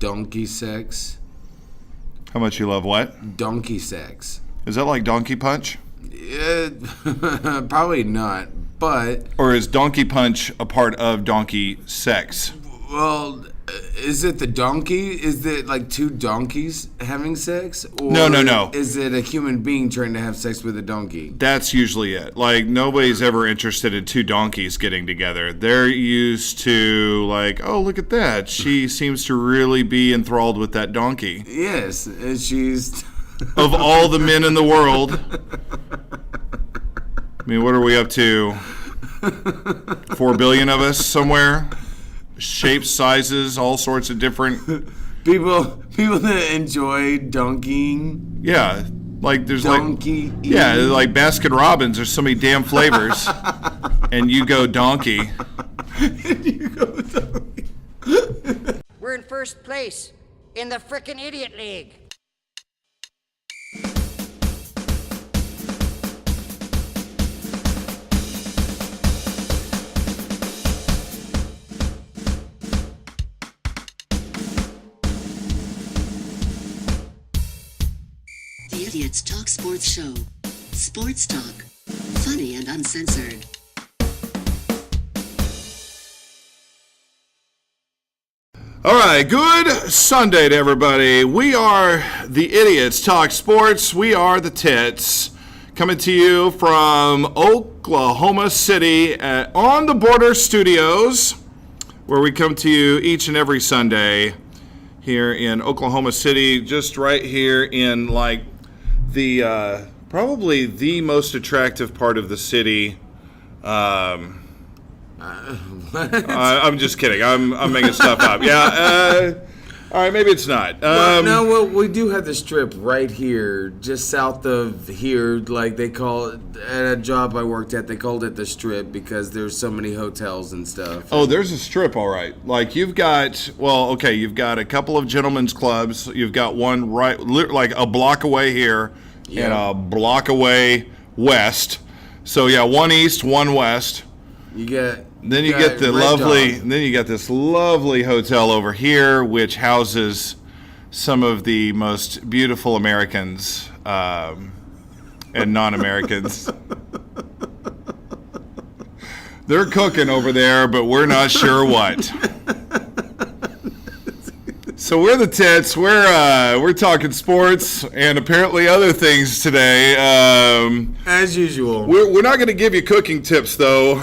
donkey sex. How much you love what? Donkey sex. Is that like Donkey Punch? Probably not, but... Or is Donkey Punch a part of donkey sex? Well, is it the donkey? Is it like two donkeys having sex? Or No. Is it a human being trying to have sex with a donkey? That's usually it. Like, nobody's ever interested in two donkeys getting together. They're used to, like, oh, look at that. She seems to really be enthralled with that donkey. Yes, and she's... Of all the men in the world. I mean, what are we up to? 4 billion of us somewhere? Shapes, sizes, all sorts of different... People that enjoy donkeying. Yeah. Like, there's donkey. Like... Yeah, like Baskin Robbins. There's so many damn flavors. And you go donkey. We're in first place in the frickin' Idiot League. The Idiots Talk Sports Show. Sports talk. Funny and uncensored. All right, good Sunday to everybody. We are the Idiots Talk Sports. We are the Tits. Coming to you from Oklahoma City at On the Border Studios, where we come to you each and every Sunday here in Oklahoma City, just right here in like the probably the most attractive part of the city. I'm just kidding. I'm making stuff up. Yeah. All right. Maybe it's not. Well, we do have the Strip right here, just south of here. Like they call it at a job I worked at, they called it the Strip because there's so many hotels and stuff. Oh, there's a Strip, all right. Like you've got, you've got a couple of gentlemen's clubs. You've got one right, like a block away here, and a block away west. So yeah, one east, one west. You get. Then you get the lovely. Then you got this lovely hotel over here, which houses some of the most beautiful Americans and non-Americans. They're cooking over there, but we're not sure what. So we're the Tits. We're talking sports and apparently other things today. As usual. We're not going to give you cooking tips though.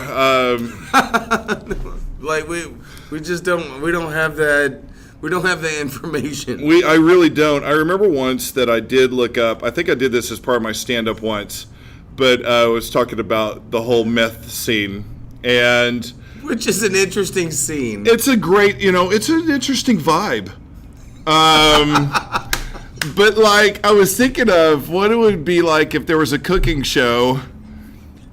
Like we just don't. We don't have that. We don't have the information. I really don't. I remember once that I did look up. I think I did this as part of my stand-up once, but I was talking about the whole meth scene and. Which is an interesting scene. It's a great, it's an interesting vibe. But like, I was thinking of what it would be like if there was a cooking show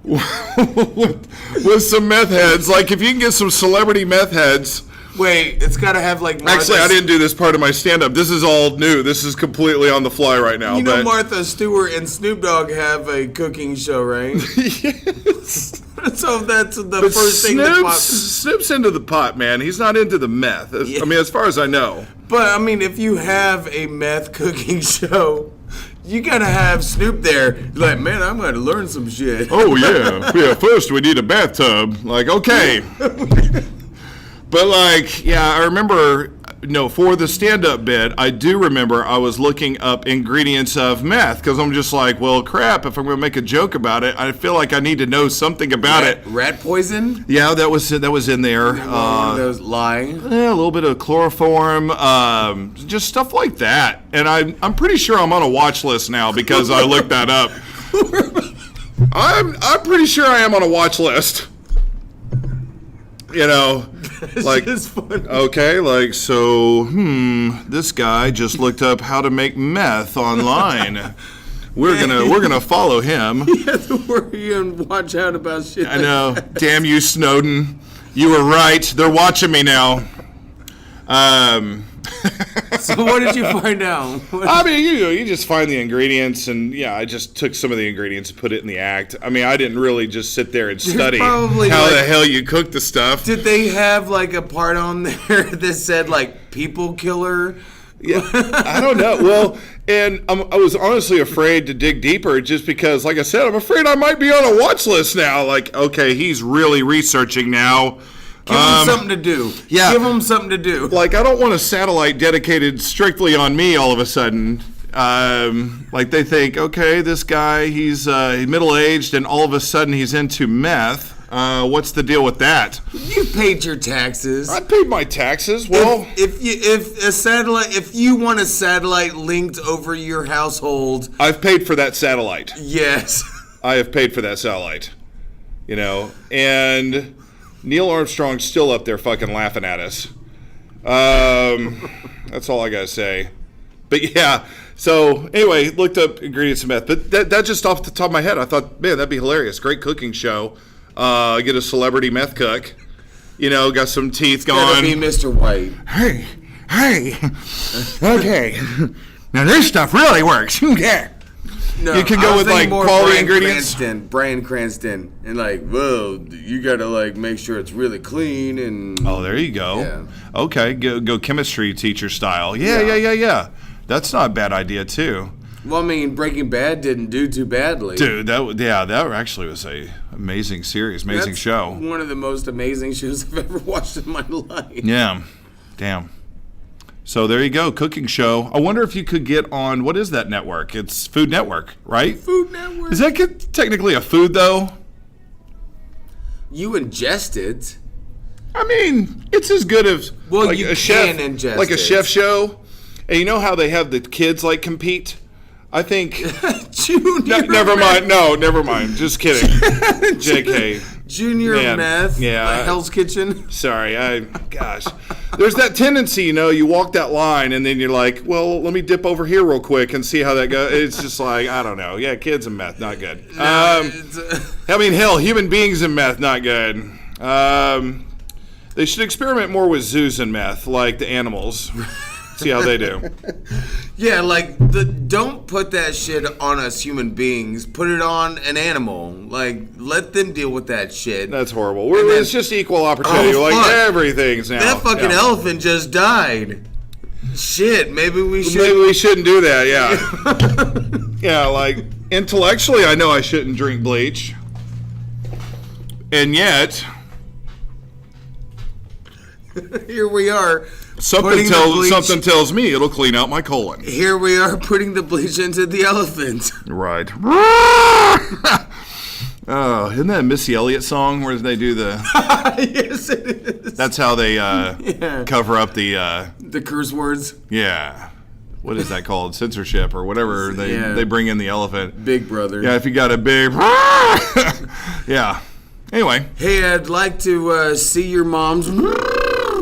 with some meth heads. Like, if you can get some celebrity meth heads. Wait, it's got to have like Martha. Actually, I didn't do this part of my stand-up. This is all new. This is completely on the fly right now. You know, Martha Stewart and Snoop Dogg have a cooking show, right? Yes. So that's the first thing that pops. Snoop's into the pot, man. He's not into the meth. I mean, as far as I know. But, I mean, if you have a meth cooking show, you got to have Snoop there. Like, man, I'm going to learn some shit. Oh, yeah. Yeah, first we need a bathtub. Like, okay. But, like, yeah, I remember, for the stand-up bit, I do remember I was looking up ingredients of meth because I'm just like, well, crap, if I'm going to make a joke about it, I feel like I need to know something about it. Rat poison? Yeah, that was in there. One of those lying? Yeah, a little bit of chloroform, just stuff like that. And I'm pretty sure I'm on a watch list now because I looked that up. I'm pretty sure I am on a watch list. Like, okay, like, so, this guy just looked up how to make meth online. We're gonna follow him. You have to worry and watch out about shit. I know. Damn you, Snowden. You were right. They're watching me now. So what did you find out? I mean, you just find the ingredients, and yeah, I just took some of the ingredients and put it in the act. I mean, I didn't really just sit there and study how the hell you cook the stuff. Did they have like a part on there that said like people killer? Yeah, I don't know. Well, and I was honestly afraid to dig deeper just because, like I said, I'm afraid I might be on a watch list now. Like, okay, he's really researching now. Give him something to do. Yeah. Give him something to do. Like, I don't want a satellite dedicated strictly on me all of a sudden. Like, they think, okay, this guy, he's middle-aged, and all of a sudden he's into meth. What's the deal with that? You paid your taxes. I paid my taxes. Well, if you want a satellite linked over your household, I've paid for that satellite. Yes. I have paid for that satellite. You know, and Neil Armstrong's still up there fucking laughing at us. That's all I gotta say. But yeah, so anyway, looked up ingredients of meth. But that just off the top of my head, I thought, man, that'd be hilarious. Great cooking show. Get a celebrity meth cook. You know, got some teeth going. Gotta be Mr. White. Hey, okay. Now this stuff really works. Yeah. No, you can go with like quality Bryan ingredients. Bryan Cranston, and like, well, you gotta like make sure it's really clean and. Oh, there you go. Yeah. Okay, go chemistry teacher style. Yeah. That's not a bad idea too. Well, I mean, Breaking Bad didn't do too badly. Dude, that actually was a amazing series, amazing That's show. One of the most amazing shows I've ever watched in my life. Yeah, damn. So there you go, cooking show. I wonder if you could get on, what is that network? It's Food Network, right? Food Network. Is that technically a food though? You ingest it. I mean, it's as good as like you a chef, ingest like a it. chef show. And you know how they have the kids like compete? I think. Junior. Never mind. No, never mind. Just kidding. JK. Junior Man, Meth. yeah. Hell's Kitchen. Sorry. Gosh. There's that tendency, you walk that line and then you're like, well, let me dip over here real quick and see how that goes. It's just like, I don't know. Yeah, kids and meth, not good. I mean, hell, human beings and meth, not good. They should experiment more with zoos and meth, like the animals. See how they do. Yeah, like don't put that shit on us human beings. Put it on an animal. Like let them deal with that shit. That's horrible. It's just equal opportunity. Oh, fuck. Everything's now. That fucking elephant just died. Shit, maybe we shouldn't do that. Yeah. Yeah, like intellectually, I know I shouldn't drink bleach, and yet here we are. Something tells me it'll clean out my colon. Here we are putting the bleach into the elephant. Right. Oh, isn't that a Missy Elliott song where they do the... Yes, it is. That's how they cover up the... The curse words. Yeah. What is that called? Censorship or whatever. They bring in the elephant. Big Brother. Yeah, if you got a big... Yeah. Anyway. Hey, I'd like to see your mom's...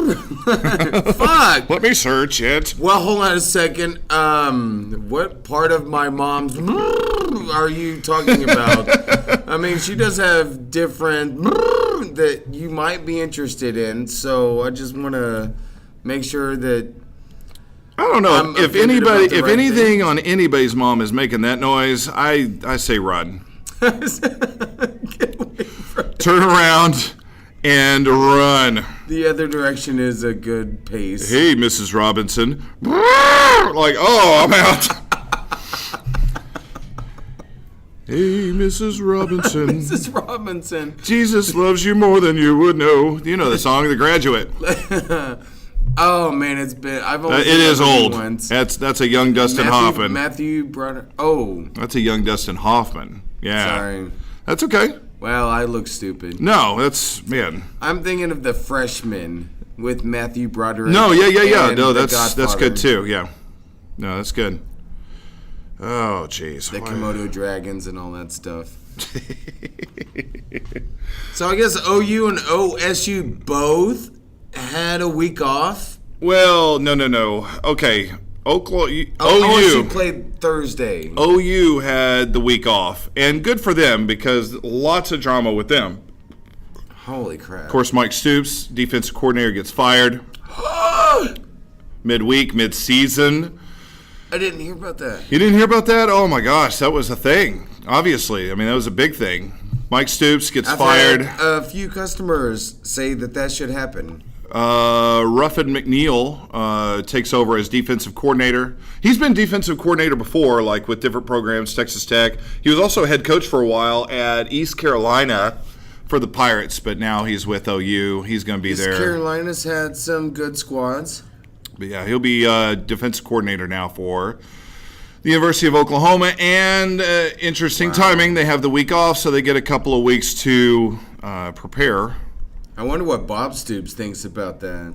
Fuck. Let me search it. Well, hold on a second. What part of my mom's are you talking about? I mean, she does have different that you might be interested in, so I just want to make sure that I don't know I'm if offended about anybody, the if right anything thing. on anybody's mom is making that noise, I say run. Get away from it. Turn around and run. The other direction is a good pace. Hey, Mrs. Robinson. Like, oh, I'm out. Hey, Mrs. Robinson. Mrs. Robinson. Jesus loves you more than you would know. You know the song, The Graduate. Oh man, it's been. I've only. It is old. Once. That's a young Dustin Hoffman. Matthew Broderick. Oh. That's a young Dustin Hoffman. Yeah. Sorry. That's okay. Well, I look stupid. No, man. I'm thinking of The Freshman with Matthew Broderick. No, yeah. and No, The that's Godfather. good too. Yeah. No, that's good. Oh, jeez. The Komodo dragons and all that stuff. So I guess OU and OSU both had a week off. Well, no. Okay. OU OSU played Thursday. OU had the week off, and good for them because lots of drama with them. Holy crap. Of course, Mike Stoops, defensive coordinator, gets fired. midweek, mid-season. I didn't hear about that. You didn't hear about that? Oh, my gosh, that was a thing, obviously. I mean, that was a big thing. Mike Stoops gets fired. Had a few customers say that should happen. Ruffin McNeil takes over as defensive coordinator. He's been defensive coordinator before, like with different programs, Texas Tech. He was also head coach for a while at East Carolina for the Pirates, but now he's with OU. He's going to be there. East Carolina's had some good squads. But yeah, he'll be defensive coordinator now for the University of Oklahoma. And interesting timing, they have the week off, so they get a couple of weeks to prepare. I wonder what Bob Stoops thinks about that.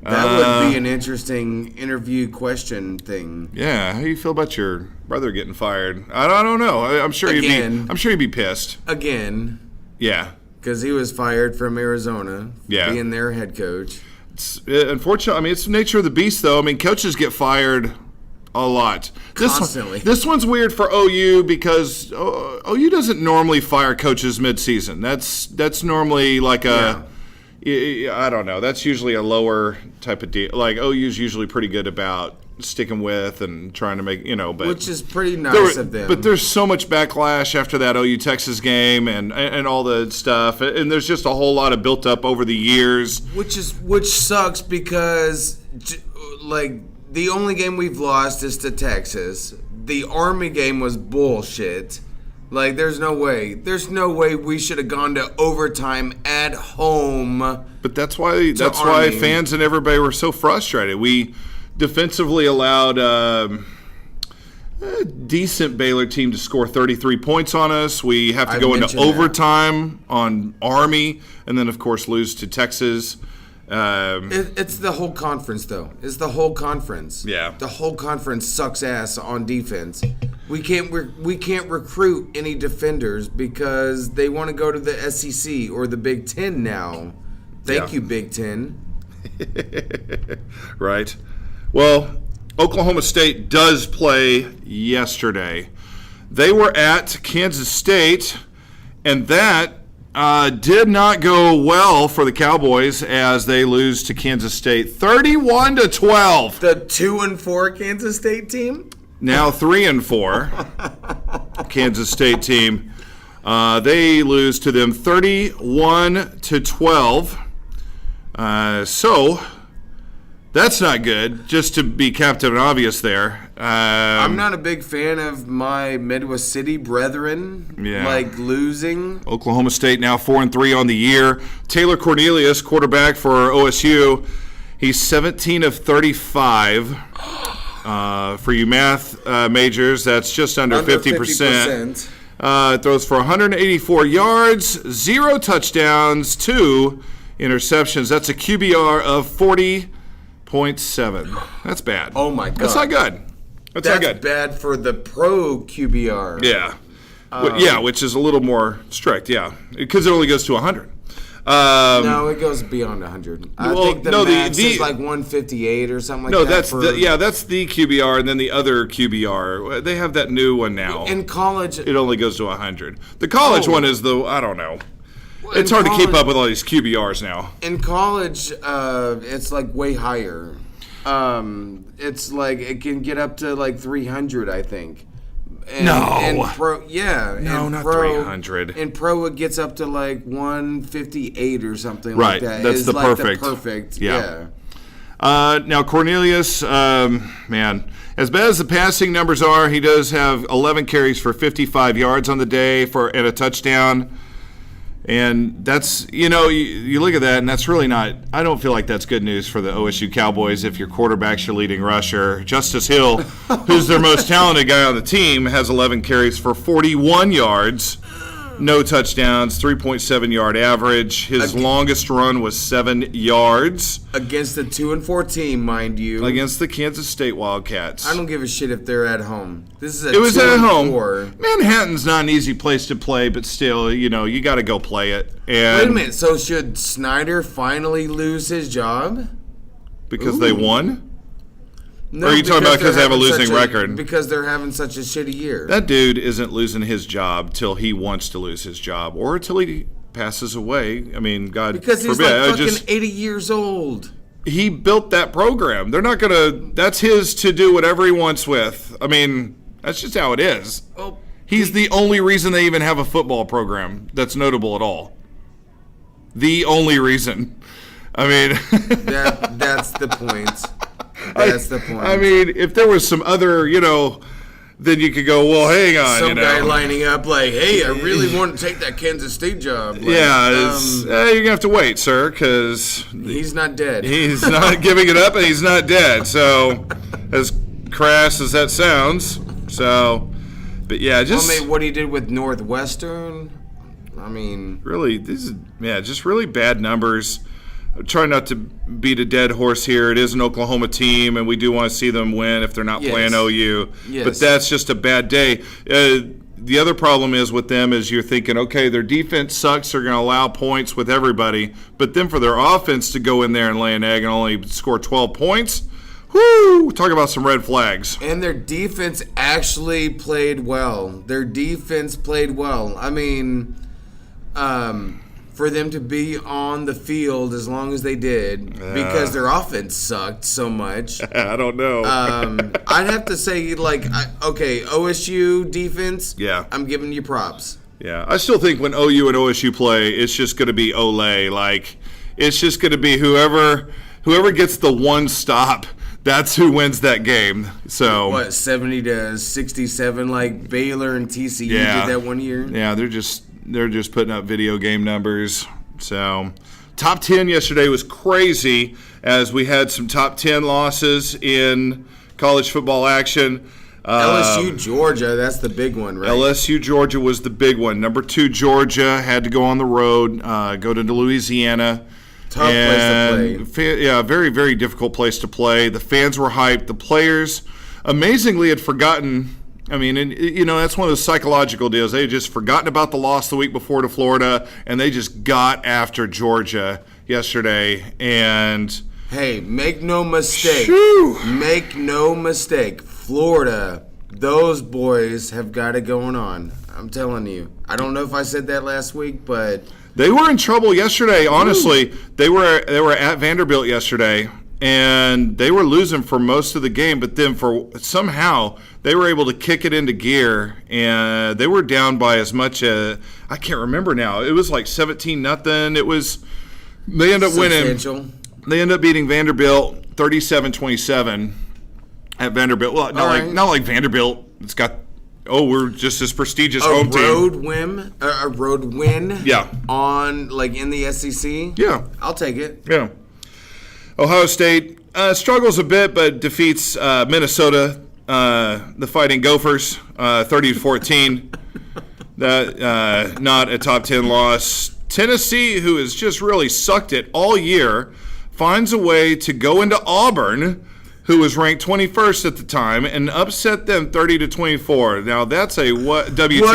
That would be an interesting interview question thing. Yeah, how do you feel about your brother getting fired? I don't know. I'm sure he'd be pissed. Again. Yeah. Because he was fired from Arizona. Yeah. Being their head coach. It's unfortunate. I mean, it's the nature of the beast, though. I mean, coaches get fired a lot. Constantly. This one's weird for OU because OU doesn't normally fire coaches mid-season. That's normally like a, I don't know. That's usually a lower type of deal. Like OU's usually pretty good about sticking with and trying to make, but which is pretty nice of them. But there's so much backlash after that OU Texas game and all the stuff, and there's just a whole lot of built up over the years. Which sucks because like the only game we've lost is to Texas. The Army game was bullshit. Like there's no way we should have gone to overtime at home. But that's why fans and everybody were so frustrated. We defensively allowed a decent Baylor team to score 33 points on us. We have to go into overtime on Army, and then, of course, lose to Texas. It's the whole conference, though. It's the whole conference. Yeah. The whole conference sucks ass on defense. We can't recruit any defenders because they want to go to the SEC or the Big Ten now. Thank you, Big Ten. Right. Well, Oklahoma State does play yesterday. They were at Kansas State, and that did not go well for the Cowboys as they lose to Kansas State 31-12. The 2-4 Kansas State team? Now 3-4 Kansas State team. They lose to them 31-12. So that's not good, just to be Captain Obvious there. I'm not a big fan of my Midwest City brethren, losing. Oklahoma State now 4-3 on the year. Taylor Cornelius, quarterback for OSU, he's 17 of 35. For you math majors, that's just under 50%. Throws for 184 yards, 0 touchdowns, 2 interceptions. That's a QBR of 40.7. That's bad. Oh, my God. That's not good. That's not good. Bad for the pro QBR. Yeah. Which is a little more strict, because it only goes to 100. No, it goes beyond 100. I think the max is like 158 or something like that. No, that's the QBR, and then the other QBR. They have that new one now. In college, it only goes to 100. The college one is I don't know. It's hard to keep up with all these QBRs now. In college, it's like way higher. It's like it can get up to like 300, I think. Not 300. In pro, it gets up to like 158 or something like that. That's the like perfect. The perfect. Yeah. Now Cornelius, man, as bad as the passing numbers are, he does have 11 carries for 55 yards on the day and a touchdown. And that's, you look at that, and that's really not, I don't feel like that's good news for the OSU Cowboys if your quarterback's your leading rusher. Justice Hill, who's their most talented guy on the team, has 11 carries for 41 yards, no touchdowns, 3.7-yard average. His longest run was 7 yards. Against the 2-4 team, mind you. Against the Kansas State Wildcats. I don't give a shit if they're at home. It was at home. Manhattan's not an easy place to play, but still, you got to go play it. And wait a minute. So should Snyder finally lose his job? Because they won? No, or are you talking about because they have a losing record? Because they're having such a shitty year. That dude isn't losing his job till he wants to lose his job or till he passes away. I mean, God because he's forbid. like fucking 80 years old. he built that program. They're not going to – that's his to do whatever he wants with. I mean, that's just how it is. Well, He's the only reason they even have a football program that's notable at all. The only reason. I mean – that's the point. That's the point. I mean, if there was some other, then you could go, well, hang on. Some guy lining up like, hey, I really want to take that Kansas State job. Like, you're going to have to wait, sir, because he's not dead. he's not giving it up and he's not dead. So, as crass as that sounds. So, but yeah, just. I mean, what he did with Northwestern, I mean. Really, just really bad numbers. I'm trying not to beat a dead horse here. It is an Oklahoma team, and we do want to see them win if they're not playing OU. Yes. But that's just a bad day. The other problem is with them is you're thinking, okay, their defense sucks. They're going to allow points with everybody. But then for their offense to go in there and lay an egg and only score 12 points, whoo, talk about some red flags. And their defense actually played well. I mean, for them to be on the field as long as they did because their offense sucked so much. I don't know. I'd have to say, OSU defense, Yeah. I'm giving you props. Yeah, I still think when OU and OSU play, it's just going to be Olay. Like, it's just going to be whoever gets the one stop, that's who wins that game. So 70-67, like Baylor and TCU did that one year? Yeah, they're just putting up video game numbers. So, top 10 yesterday was crazy as we had some top 10 losses in college football action. LSU, Georgia, that's the big one, right? LSU, Georgia was the big one. Number 2, Georgia, had to go on the road, go to Louisiana. Tough place to play. Yeah, very, very difficult place to play. The fans were hyped. The players, amazingly, had forgotten. I mean, that's one of those psychological deals. They had just forgotten about the loss the week before to Florida, and they just got after Georgia yesterday. And hey, make no mistake. Shoo. Make no mistake. Florida, those boys have got it going on. I'm telling you. I don't know if I said that last week, but they were in trouble yesterday. Honestly, they were at Vanderbilt yesterday, and they were losing for most of the game. But then somehow they were able to kick it into gear, and they were down by as much as I can't remember now. It was like 17-0. It was they end up winning. They end up beating Vanderbilt 37-27 at Vanderbilt. Well, not like Vanderbilt. It's got. We're just this prestigious home team. A road win. Yeah. On in the SEC. Yeah. I'll take it. Yeah. Ohio State struggles a bit, but defeats Minnesota, the Fighting Gophers, 30-14. Not a top 10 loss. Tennessee, who has just really sucked it all year, finds a way to go into Auburn, who was ranked 21st at the time, and upset them 30-24. Now that's a W2 What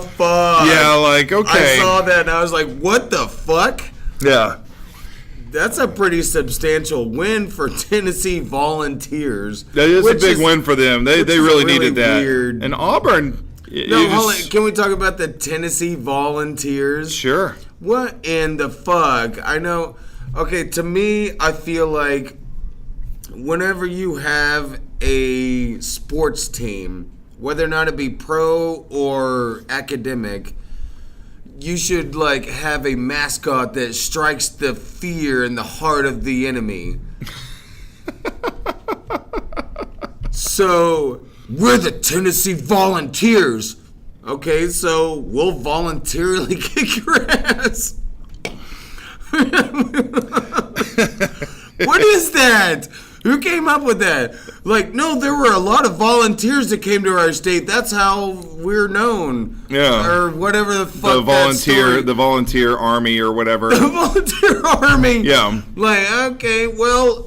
the fuck? Yeah, okay. I saw that and I was like, what the fuck? Yeah. That's a pretty substantial win for Tennessee Volunteers. That is a big win for them. They really needed that. Weird. And Auburn. Can we talk about the Tennessee Volunteers? Sure. What in the fuck? I know. Okay, to me, I feel like whenever you have a sports team, whether or not it be pro or academic, you should have a mascot that strikes the fear in the heart of the enemy. So, we're the Tennessee Volunteers. Okay, so we'll voluntarily kick your ass. What is that? Who came up with that? No, there were a lot of volunteers that came to our state. That's how we're known. Yeah. Or whatever the fuck. The volunteer army or whatever. The volunteer army. Yeah. Okay, well,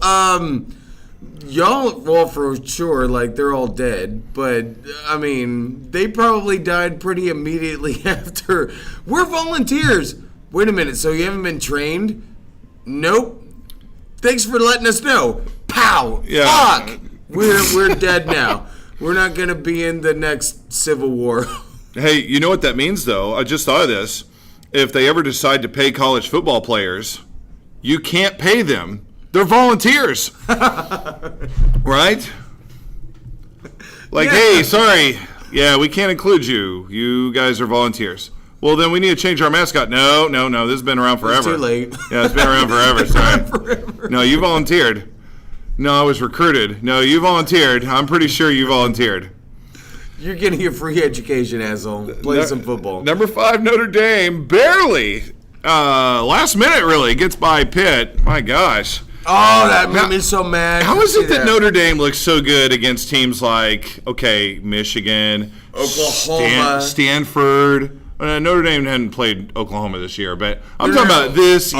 y'all, well, for sure, they're all dead. But, I mean, they probably died pretty immediately after. We're volunteers. Wait a minute, so you haven't been trained? Nope. Thanks for letting us know. Pow! Yeah. Fuck! We're dead now. We're not going to be in the next Civil War. Hey, you know what that means, though? I just thought of this. If they ever decide to pay college football players, you can't pay them They're volunteers. Right? Like, hey, sorry. Yeah, we can't include you. You guys are volunteers. Well, then we need to change our mascot. No. This has been around forever. It's too late. Yeah, it's been around forever. Sorry. No, you volunteered. No, I was recruited. No, you volunteered. I'm pretty sure you volunteered. You're getting a free education, asshole. Play some football. Number 5, Notre Dame, barely, last minute really, gets by Pitt. My gosh. Oh, that made me so mad. How is it that Notre Dame looks so good against teams like, Michigan, Oklahoma, Stanford? Notre Dame hadn't played Oklahoma this year, but I'm talking about this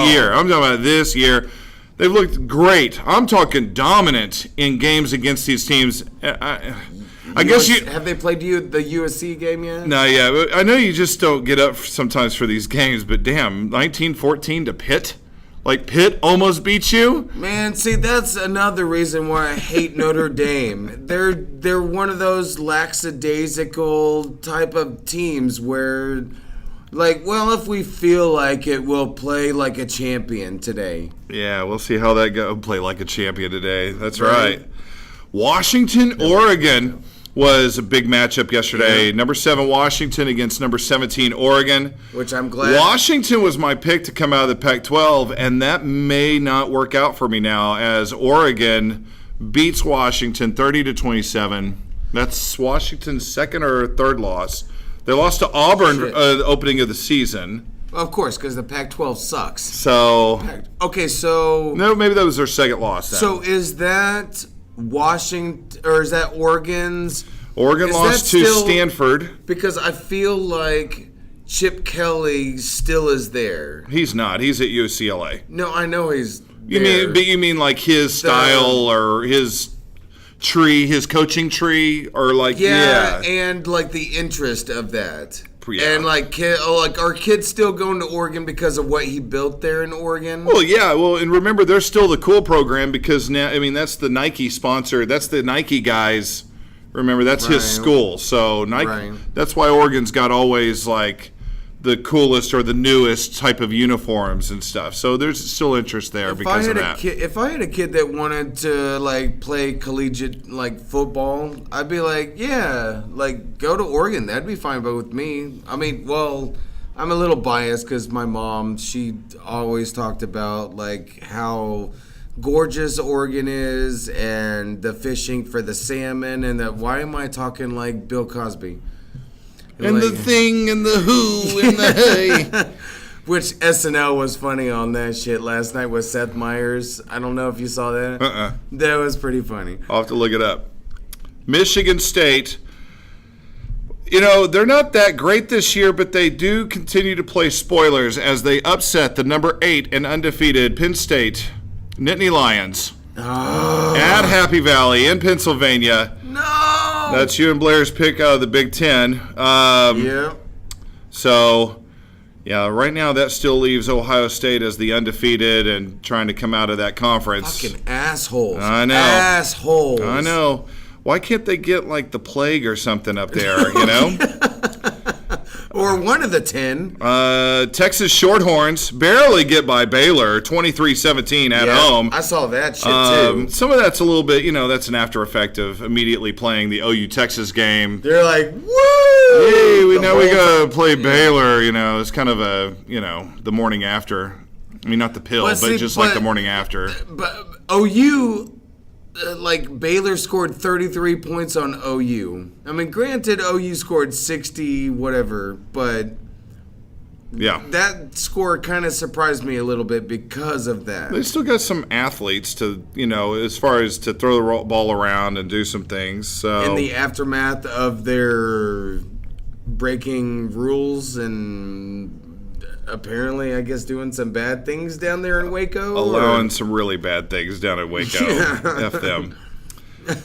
year. They've looked great. I'm talking dominant in games against these teams. I guess you have they played the USC game yet? No, yeah. I know you just don't get up sometimes for these games, but damn, 19-14 to Pitt? Like Pitt almost beat you? Man, see, that's another reason why I hate Notre Dame. They're one of those lackadaisical type of teams where, like, well, if we feel like it, we'll play like a champion today. Yeah, we'll see how that goes. Play like a champion today. That's right. Washington, Oregon was a big matchup yesterday. Yeah. Number 7 Washington against number 17 Oregon. Which I'm glad. Washington was my pick to come out of the Pac-12, and that may not work out for me now as Oregon beats Washington 30-27. That's Washington's second or third loss. They lost to Auburn the opening of the season. Of course, because the Pac-12 sucks. So okay, so no, maybe that was their second loss. Then. So is that Washington, or is that Oregon's? Oregon lost to Stanford. Because I feel like Chip Kelly still is there. He's not. He's at UCLA. No, I know he's there. You mean like his style or his tree, his coaching tree, or like and like the interest of that. Yeah. And like are kids still going to Oregon because of what he built there in Oregon? Well, yeah. Well, and remember, they're still the cool program because now, I mean, that's the Nike sponsor. That's the Nike guys. Remember, that's his school. So Nike. That's why Oregon's got always like the coolest or the newest type of uniforms and stuff. So there's still interest there because of that. If I had a kid that wanted to like play collegiate like football, I'd be like, yeah, like go to Oregon. That'd be fine, but with me, I mean, well, I'm a little biased because my mom, she always talked about like how gorgeous Oregon is and the fishing for the salmon and that. Why am I talking like Bill Cosby? And like, the thing and the who and the hey. Which SNL was funny on that shit last night with Seth Meyers. I don't know if you saw that. That was pretty funny. I'll have to look it up. Michigan State. You know, they're not that great this year, but they do continue to play spoilers as they upset the number 8 and undefeated Penn State Nittany Lions at Happy Valley in Pennsylvania. No! That's you and Blair's pick out of the Big Ten. Yeah. So, yeah, right now that still leaves Ohio State as the undefeated and trying to come out of that conference. Fucking assholes. I know. Assholes. I know. Why can't they get, like, the plague or something up there, you know? Or one of the 10. Texas Shorthorns barely get by Baylor, 23-17 at home. I saw that shit, too. Some of that's a little bit, that's an after effect of immediately playing the OU Texas game. They're like, woo! Hey, we got to play Baylor, It's kind of a, the morning after. I mean, not the pill, but like the morning after. But OU... like Baylor scored 33 points on OU. I mean, granted, OU scored 60 whatever, but yeah, that score kind of surprised me a little bit because of that. They still got some athletes to, as far as to throw the ball around and do some things. So in the aftermath of their breaking rules and apparently, I guess, doing some bad things down there in Waco. Allowing some really bad things down at Waco. F them.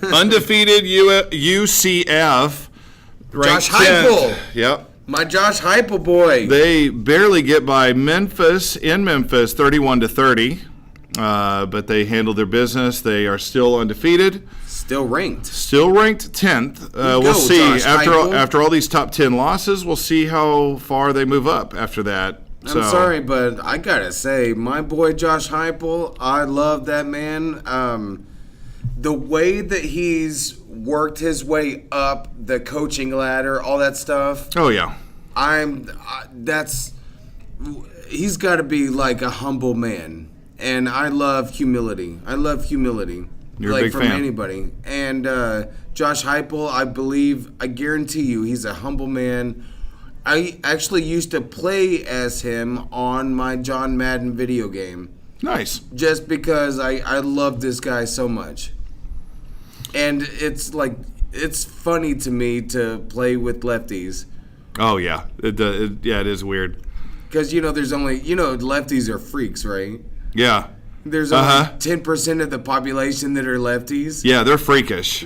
Undefeated UCF. Josh Heupel. Yep. My Josh Heupel boy. They barely get by Memphis, 31-30. But they handled their business. They are still undefeated. Still ranked 10th. We'll see. After all these top 10 losses, we'll see how far they move up after that. I'm sorry, but I gotta say, my boy Josh Heupel, I love that man. The way that he's worked his way up the coaching ladder, all that stuff. Oh yeah. He's got to be like a humble man, and I love humility. You're like a big from fan. anybody. And Josh Heupel, I guarantee you, he's a humble man. I actually used to play as him on my John Madden video game, Nice. just because I love this guy so much. And it's funny to me to play with lefties. Oh yeah. It is weird. Because, there's only, lefties are freaks, right? Yeah. There's only 10% of the population that are lefties. Yeah, they're freakish.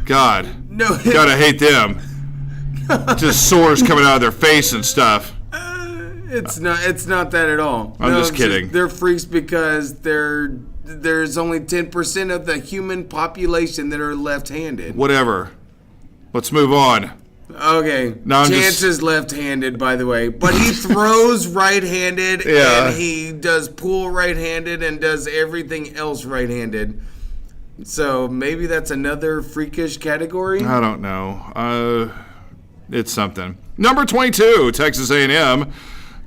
God. No. Gotta hate them. Just sores coming out of their face and stuff. It's not that at all. I'm just kidding. They're freaks because there's only 10% of the human population that are left-handed. Whatever. Let's move on. Okay. No, Chance is left-handed, by the way, but he throws right-handed, Yeah. and he does pull right-handed and does everything else right-handed. So maybe that's another freakish category. I don't know. It's something. Number 22, Texas A&M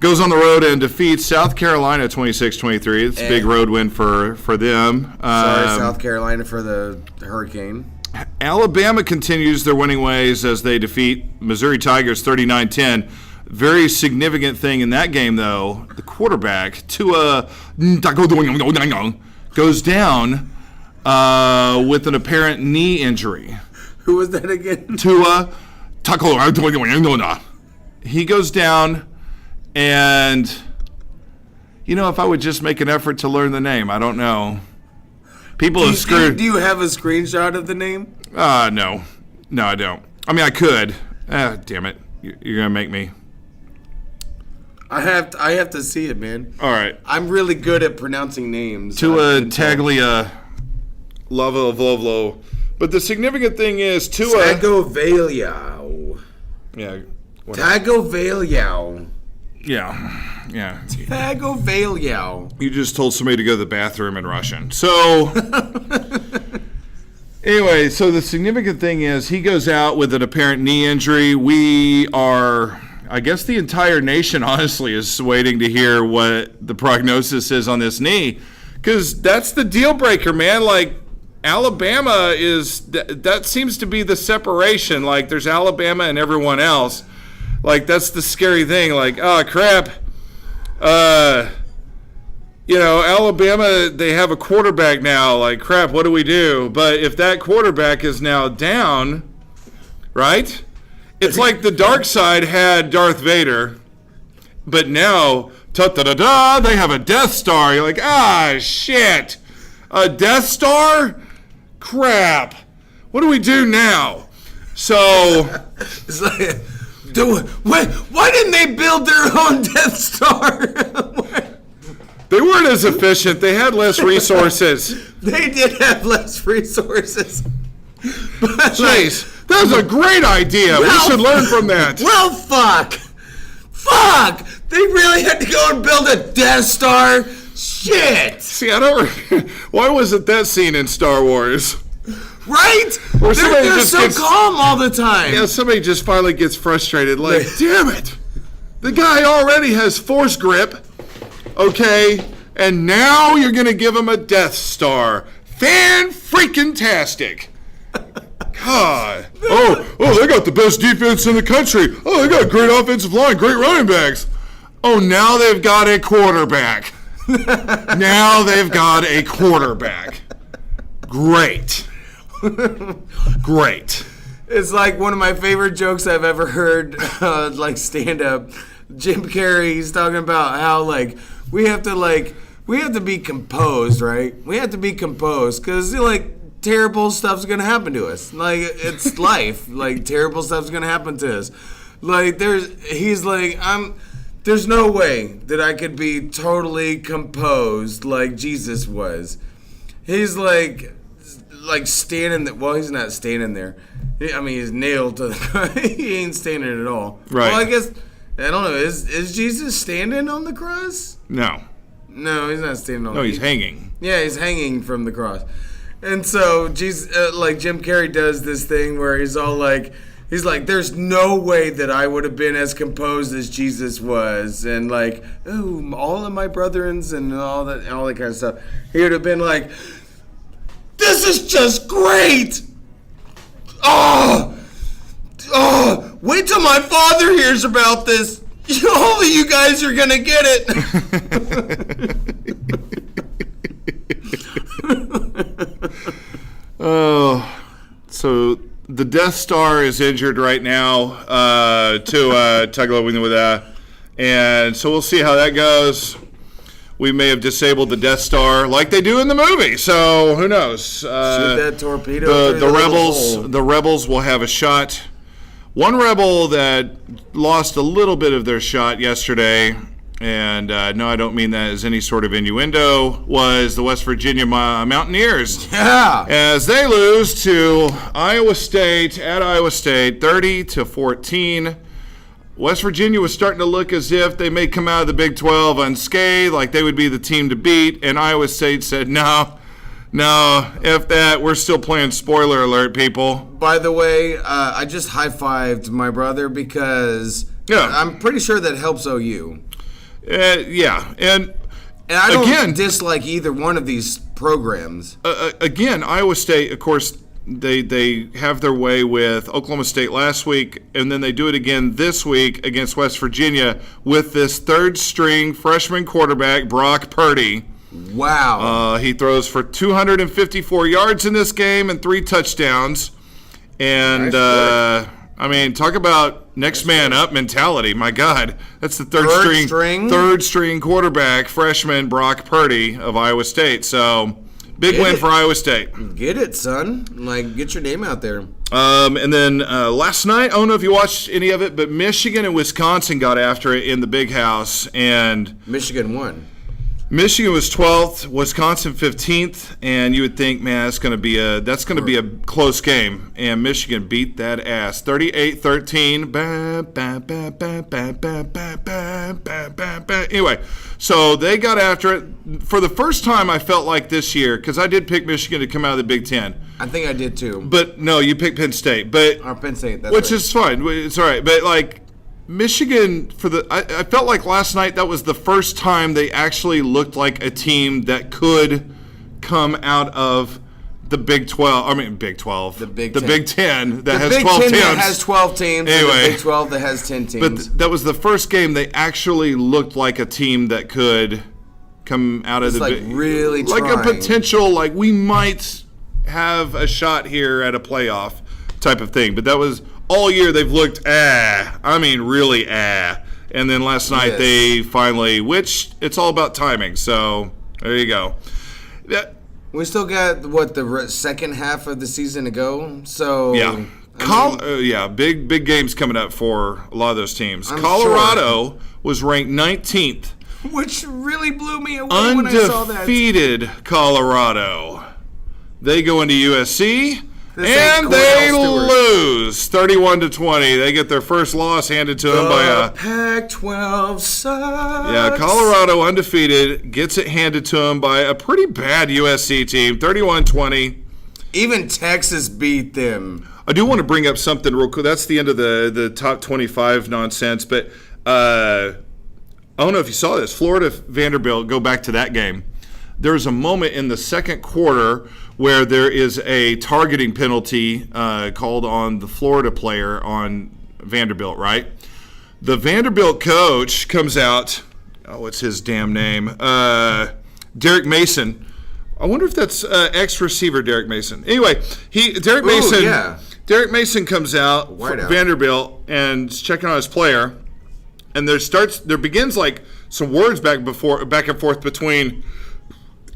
goes on the road and defeats South Carolina 26-23. It's a big road win for them. Sorry, South Carolina, for the hurricane. Alabama continues their winning ways as they defeat Missouri Tigers 39-10. Very significant thing in that game, though, the quarterback, Tua, goes down with an apparent knee injury. Who was that again? Tua, he goes down, and, if I would just make an effort to learn the name, I don't know. People have screwed. Do you have a screenshot of the name? No. No, I don't. I mean, I could. Damn it. You're going to make me. I have to see it, man. All right. I'm really good at pronouncing names. Tua Taglia Lovolo. But the significant thing is Tua. Tagovailoa. Yeah. Whatever. Tagovailoa. Yeah. Tagovailoa. You just told somebody to go to the bathroom in Russian. So, anyway, so the significant thing is he goes out with an apparent knee injury. I guess the entire nation, honestly, is waiting to hear what the prognosis is on this knee. Because that's the deal breaker, man. Like, Alabama that seems to be the separation. Like, there's Alabama and everyone else. Like, that's the scary thing. Like, oh, crap. Alabama, they have a quarterback now. Like, crap, what do we do? But if that quarterback is now down, right? It's like the dark side had Darth Vader, but now, ta-da-da-da, they have a Death Star. You're like, shit. A Death Star? Crap. What do we do now? So... It's like, why didn't they build their own Death Star? They weren't as efficient. They had less resources. They did have less resources. But Jeez, that was a great idea. We should learn from that. Well, fuck. They really had to go and build a Death Star? Shit. See, I don't... Why wasn't that scene in Star Wars? Right? They're so calm all the time. Yeah, somebody just finally gets frustrated. Like, damn it. The guy already has force grip. Okay? And now you're going to give him a Death Star. Fan-freaking-tastic. God. Oh, they got the best defense in the country. Oh, they got great offensive line, great running backs. Oh, now they've got a quarterback. Great. Great. It's like one of my favorite jokes I've ever heard, like stand-up. Jim Carrey, he's talking about how, like, we have to be composed, right? We have to be composed because, like, terrible stuff's going to happen to us. Like, it's life. Like, terrible stuff's going to happen to us. Like, there's no way that I could be totally composed like Jesus was. He's like standing there. Well, he's not standing there. I mean, he's nailed to the... He ain't standing at all. Right. Well, I guess I don't know. Is Jesus standing on the cross? No. No, he's not standing on. No, he's hanging. Yeah, he's hanging from the cross. And so Jesus, like Jim Carrey does this thing where he's like, there's no way that I would have been as composed as Jesus was, and like, oh, all of my brethrens and all that kind of stuff. He would have been like, this is just great. Oh, wait till my father hears about this. Only you guys are gonna get it. Oh, so the Death Star is injured right now and so we'll see how that goes. We may have disabled the Death Star like they do in the movie, so who knows? Shoot that torpedo. The rebels will have a shot. One rebel that lost a little bit of their shot yesterday, and no, I don't mean that as any sort of innuendo, was the West Virginia Mountaineers. Yeah. As they lose to Iowa State at Iowa State, 30-14. West Virginia was starting to look as if they may come out of the Big 12 unscathed, like they would be the team to beat, and Iowa State said, no, F that, we're still playing spoiler alert, people. By the way, I just high-fived my brother because I'm pretty sure that helps OU. Yeah, and I don't dislike either one of these programs. Again, Iowa State, of course, they have their way with Oklahoma State last week, and then they do it again this week against West Virginia with this third-string freshman quarterback, Brock Purdy. Wow. He throws for 254 yards in this game and 3 touchdowns. And, nice I mean, talk about next man up mentality. My God, that's the third string quarterback, freshman Brock Purdy of Iowa State. So, big win for Iowa State. Get it, son. Like, get your name out there. And then last night, I don't know if you watched any of it, but Michigan and Wisconsin got after it in the Big House. And Michigan won. Michigan was 12th, Wisconsin 15th, and you would think, man, that's going to be a close game. And Michigan beat that ass, 38-13. Anyway, so they got after it. For the first time, I felt like this year, because I did pick Michigan to come out of the Big Ten. I think I did too. But no, you picked Penn State. Or Penn State, which is fine. It's all right. But like, Michigan, I felt like last night that was the first time they actually looked like a team that could come out of the Big 12. I mean, Big 12. The Big 10 that has 12 teams. The Big 10 that has 12 teams, anyway, and the Big 12 that has 10 teams. But that was the first game they actually looked like a team that could come out of the Big 12. Really like trying. A potential, like we might have a shot here at a playoff type of thing. But that was all year they've looked really. And then last night they finally, which it's all about timing. So there you go. We still got the second half of the season to go. So yeah, big games coming up for a lot of those teams. Colorado was ranked 19th, which really blew me away when I saw that. Undefeated Colorado. They go into USC. And they lose 31-20. They get their first loss handed to them by a Pac-12 sucks. Yeah, Colorado undefeated gets it handed to them by a pretty bad USC team, 31-20. Even Texas beat them. I do want to bring up something real quick. That's the end of the top 25 nonsense, but I don't know if you saw this. Florida Vanderbilt, go back to that game. There's a moment in the second quarter where there is a targeting penalty called on the Florida player on Vanderbilt, right? The Vanderbilt coach comes out, what's his damn name? Derek Mason. I wonder if that's ex-receiver Derek Mason. Anyway, Derek Mason comes out for Vanderbilt and is checking on his player, and there begins like some words back and forth between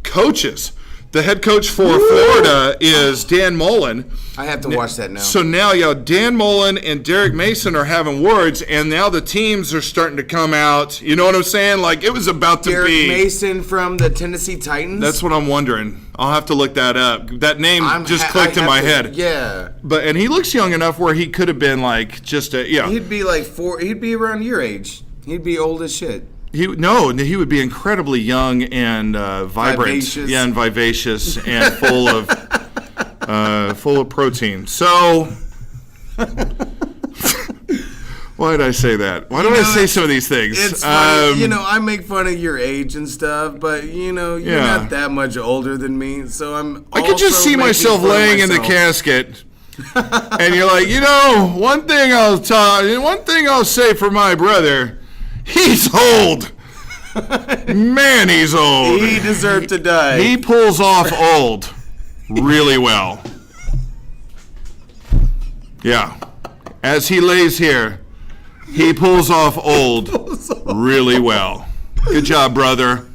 coaches. The head coach for Florida is Dan Mullen. I have to watch that now. So now, Dan Mullen and Derek Mason are having words, and now the teams are starting to come out. You know what I'm saying? Like, it was about to Derek be. Mason from the Tennessee Titans? That's what I'm wondering. I'll have to look that up. That name just clicked in my head. Yeah. And he looks young enough where he could have been like just a, He'd be like he'd be around your age. He'd be old as shit. He would be incredibly young and vibrant, Vivacious. and vivacious, and full of protein. So, why did I say that? Why do I say some of these things? It's funny. I make fun of your age and stuff, but you're not that much older than me, so I could just see myself laying in the casket, and you're like, one thing I'll say for my brother. He's old. Man, he's old. He deserved to die. He pulls off old really well. Yeah. As he lays here, he pulls off old really well. Good job, brother.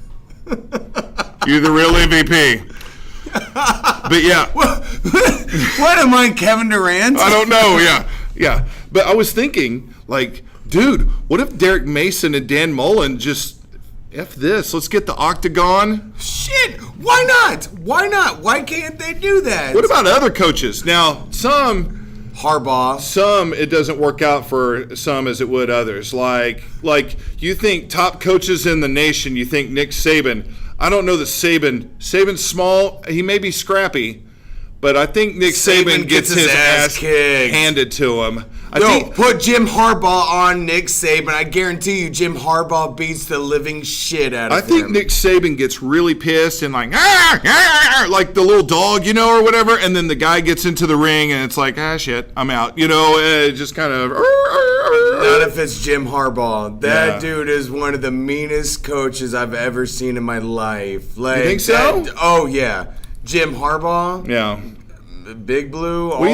You're the real MVP. But yeah. What am I, Kevin Durant? I don't know, yeah. But I was thinking, like, dude, what if Derek Mason and Dan Mullen just F this? Let's get the octagon. Shit! Why not? Why not? Why can't they do that? What about other coaches? Now, Harbaugh. It doesn't work out for some as it would others. Like you think top coaches in the nation, you think Nick Saban. I don't know that Saban's small. He may be scrappy, but I think Nick Saban gets his ass kicked. handed to him. Put Jim Harbaugh on Nick Saban. I guarantee you Jim Harbaugh beats the living shit out of him. I think Nick Saban gets really pissed and like the little dog, or whatever, and then the guy gets into the ring and it's like, shit, I'm out. Just kind of. Not if it's Jim Harbaugh. That dude is one of the meanest coaches I've ever seen in my life. Like, you think so? Oh yeah, Jim Harbaugh. Yeah. Big Blue. What do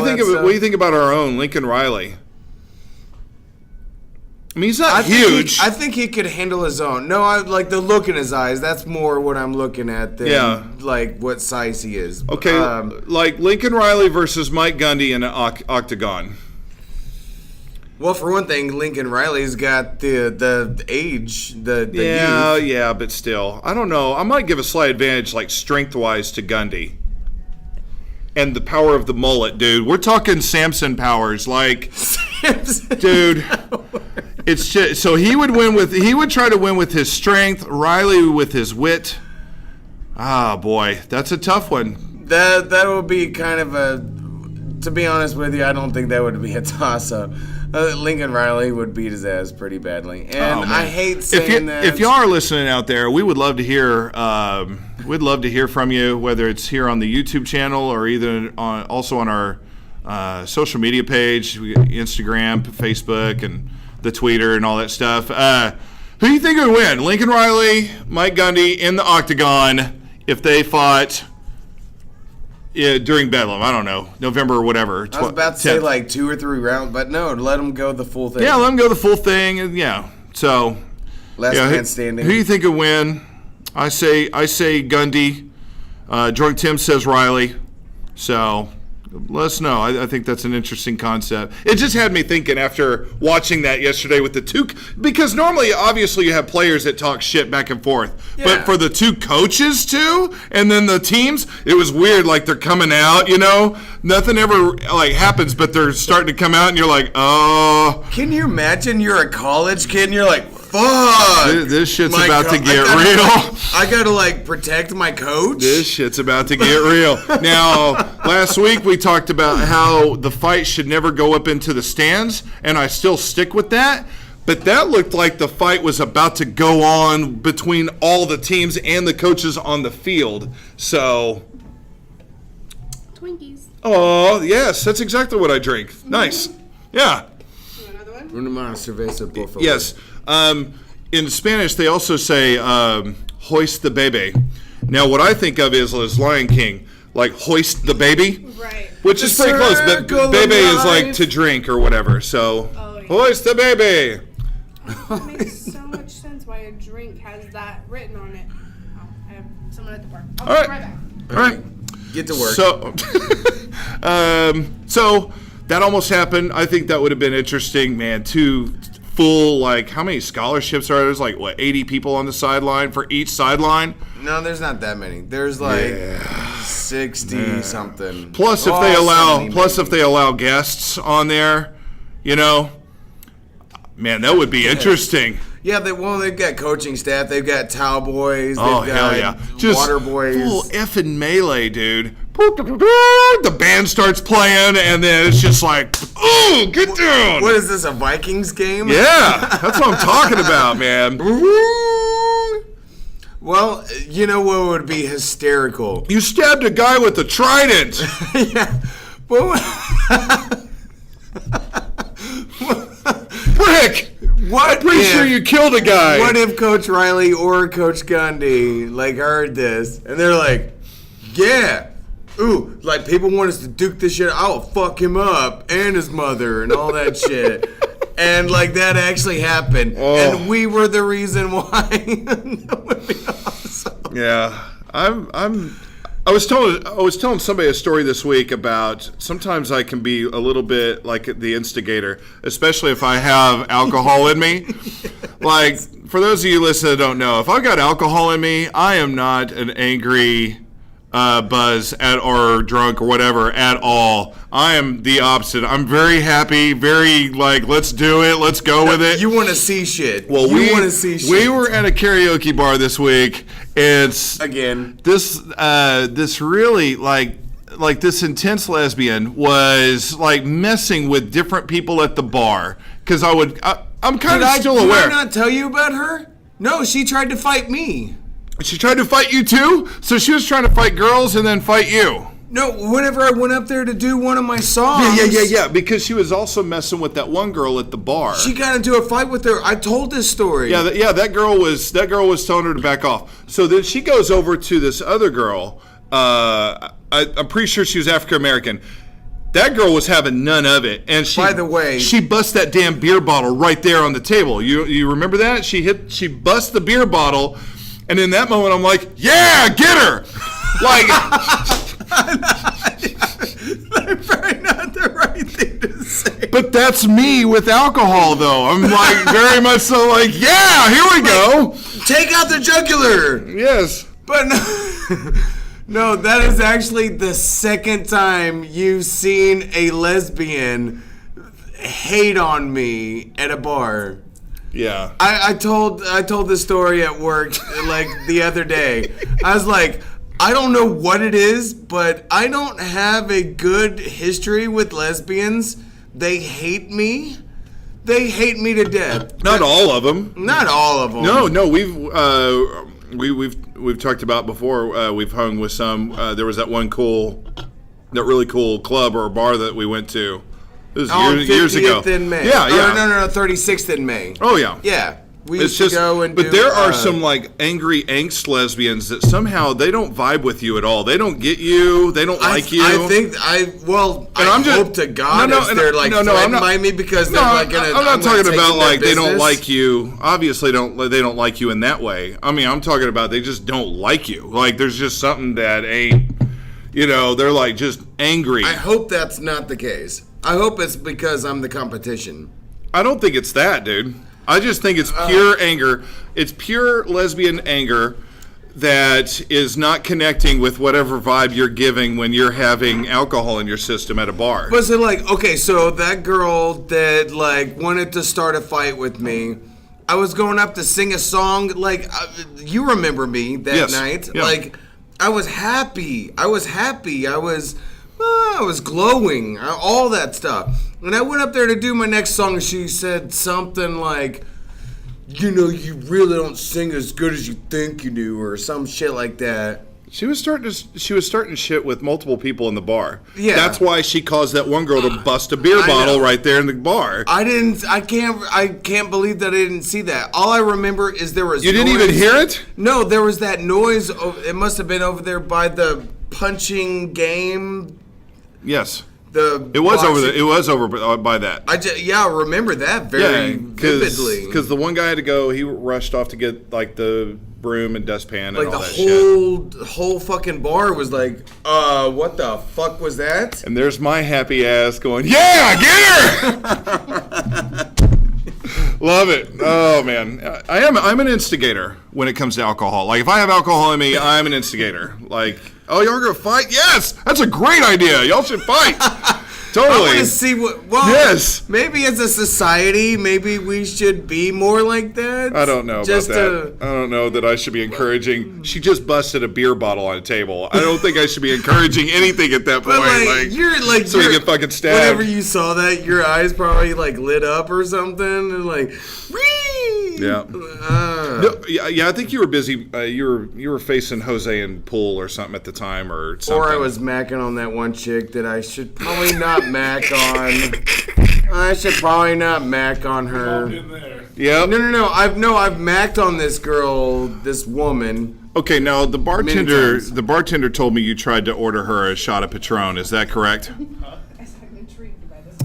you think about our own Lincoln Riley? I mean, he's not huge. I think he could handle his own. No, I like the look in his eyes. That's more what I'm looking at than like what size he is. Okay, like Lincoln Riley versus Mike Gundy in an octagon. Well, for one thing, Lincoln Riley's got the age, the youth. Yeah, but still, I don't know. I might give a slight advantage, like strength-wise, to Gundy. And the power of the mullet, dude. We're talking Samson powers, like, dude. It's just, so he would try to win with his strength, Riley with his wit. Ah, boy, that's a tough one. That would be kind of to be honest with you, I don't think that would be a toss-up. Lincoln Riley would beat his ass pretty badly, and I hate saying that. If y'all are listening out there, we would love to hear. We'd love to hear from you, whether it's here on the YouTube channel or either also on our social media page, Instagram, Facebook, and the Twitter and all that stuff. Who do you think would win? Lincoln Riley, Mike Gundy in the octagon if they fought during Bedlam? I don't know, November or whatever. I was about to say like 2 or 3 rounds, but no, let them go the full thing. Yeah, let them go the full thing. And so last man standing. Who do you think would win? I say Gundy. Drunk Tim says Riley. So let us know. I think that's an interesting concept. It just had me thinking after watching that yesterday with the two, because normally, obviously, you have players that talk shit back and forth. Yeah. But for the two coaches, too, and then the teams, it was weird. Like, they're coming out, Nothing ever, happens, but they're starting to come out, and you're like, oh. Can you imagine you're a college kid, and you're like, fuck. This shit's about to get real. I gotta protect my coach. This shit's about to get real. Now, last week we talked about how the fight should never go up into the stands, and I still stick with that. But that looked like the fight was about to go on between all the teams and the coaches on the field. So. Twinkies. Oh, yes, that's exactly what I drink. Nice. Yeah. Another one? Una cerveza, por favor. Yes. In Spanish, they also say hoist the baby. Now, what I think of is Lion King, like hoist the baby. Right. Which is pretty close, but baby is like to drink or whatever. So, hoist the baby. It makes so much sense why a drink has that written on it. Oh, I have someone at the bar. I'll be right back. All right. Get to work. So, so that almost happened. I think that would have been interesting, man. Two full, like, how many scholarships are there? There's like, what, 80 people on the sideline for each sideline? No, there's not that many. There's like 60 something. Plus, if they allow guests on there, you know, man, that would be interesting. Yeah, they've got coaching staff. They've got towel boys. They've Oh, got hell yeah. Just water boys. full effing melee, dude. The band starts playing, and then it's just like, oh, get down. What is this, a Vikings game? Yeah, that's what I'm talking about, man. Well, you know what would be hysterical? You stabbed a guy with a trident. Yeah. Well, Brick! what I'm pretty if, sure you killed a guy. What if Coach Riley or Coach Gundy like heard this and they're like, yeah, ooh, like people want us to duke this shit. I'll fuck him up and his mother and all that shit. And like that actually happened, and we were the reason why. That would be awesome. Yeah, I was telling somebody a story this week about sometimes I can be a little bit like the instigator, especially if I have alcohol in me. Like, for those of you listening that don't know, if I've got alcohol in me, I am not an angry buzz or drunk or whatever at all. I am the opposite. I'm very happy, very like, let's do it, let's go with it. You want to see shit. Well, you want to see shit. We were at a karaoke bar this week. It's again this really like this intense lesbian was like messing with different people at the bar because I'm kind of still aware. Did I not tell you about her? No, she tried to fight me. She tried to fight you too? So she was trying to fight girls and then fight you? No, whenever I went up there to do one of my songs. Yeah. Because she was also messing with that one girl at the bar. She got into a fight with her. I told this story. Yeah, that girl was telling her to back off. So then she goes over to this other girl. I'm pretty sure she was African American. That girl was having none of it, and by the way, she bust that damn beer bottle right there on the table. You remember that? She bust the beer bottle. And in that moment, I'm like, yeah, get her! Like, that's probably not the right thing to say. But that's me with alcohol, though. I'm like, very much so like, yeah, here we go. Take out the jugular. Yes. But no, that is actually the second time you've seen a lesbian hate on me at a bar. Yeah. I told this story at work like the other day. I was like, I don't know what it is, but I don't have a good history with lesbians. They hate me. They hate me to death. Not all of them. Not all of them. No, we've talked about before. We've hung with some. There was that really cool club or bar that we went to. This was years ago. In May. Yeah. No, 36th in May. Oh yeah. Yeah. We used to go and but there are some like angry angst lesbians that somehow they don't vibe with you at all. They don't get you. They don't like you. I hope to God they're like threatened by me because they're like gonna. I'm not talking about like they don't business. like you. Obviously, they don't like you in that way. I mean, I'm talking about they just don't like you. Like there's just something that ain't. They're like just angry. I hope that's not the case. I hope it's because I'm the competition. I don't think it's that, dude. I just think it's pure anger. It's pure lesbian anger that is not connecting with whatever vibe you're giving when you're having alcohol in your system at a bar. But so like, okay, so that girl that like wanted to start a fight with me, I was going up to sing a song. Like, you remember me that night. Yeah. Like, I was happy. I was glowing, all that stuff. And I went up there to do my next song, and she said something like, you really don't sing as good as you think you do, or some shit like that. She was starting shit with multiple people in the bar. Yeah. That's why she caused that one girl to bust a beer bottle right there in the bar. I can't believe that I didn't see that. All I remember is there was You didn't even hear it? No, there was that noise. It must have been over there by the punching game. Yes. It was over that. I remember that very vividly. Because the one guy had to go. He rushed off to get like the broom and dustpan and like all the that shit. whole fucking bar was like, what the fuck was that? And there's my happy ass going, yeah, get her. Love it. Oh man, I'm an instigator when it comes to alcohol. Like if I have alcohol in me, I'm an instigator. Like, oh, y'all gonna fight? Yes, that's a great idea. Y'all should fight. Totally. I want to see what. Well, yes. Maybe as a society, maybe we should be more like that. I don't know about that. I don't know that I should be encouraging. She just busted a beer bottle on a table. I don't think I should be encouraging anything at that point. But you're so you get fucking stabbed. Whenever you saw that, your eyes probably like lit up or something, and like, whee! Yeah. I think you were busy. You were facing Jose in pool or something at the time, or something. Or I was macking on that one chick that I should probably not mac on. I should probably not mac on her. Yeah. No. I've macked on this girl, this woman. Okay, now the bartender told me you tried to order her a shot of Patron. Is that correct?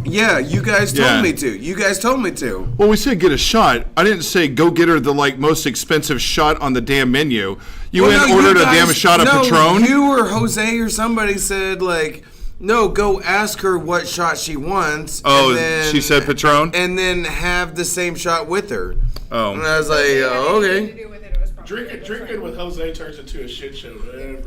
Yeah, you guys told me to. You guys told me to. Well, we said get a shot. I didn't say go get her the most expensive shot on the damn menu. You ordered a damn shot of Patron? You or Jose or somebody said no, go ask her what shot she wants. Oh, and then, she said Patron? And then have the same shot with her. Oh. And I was like, okay. Drinking with Jose turns into a shit show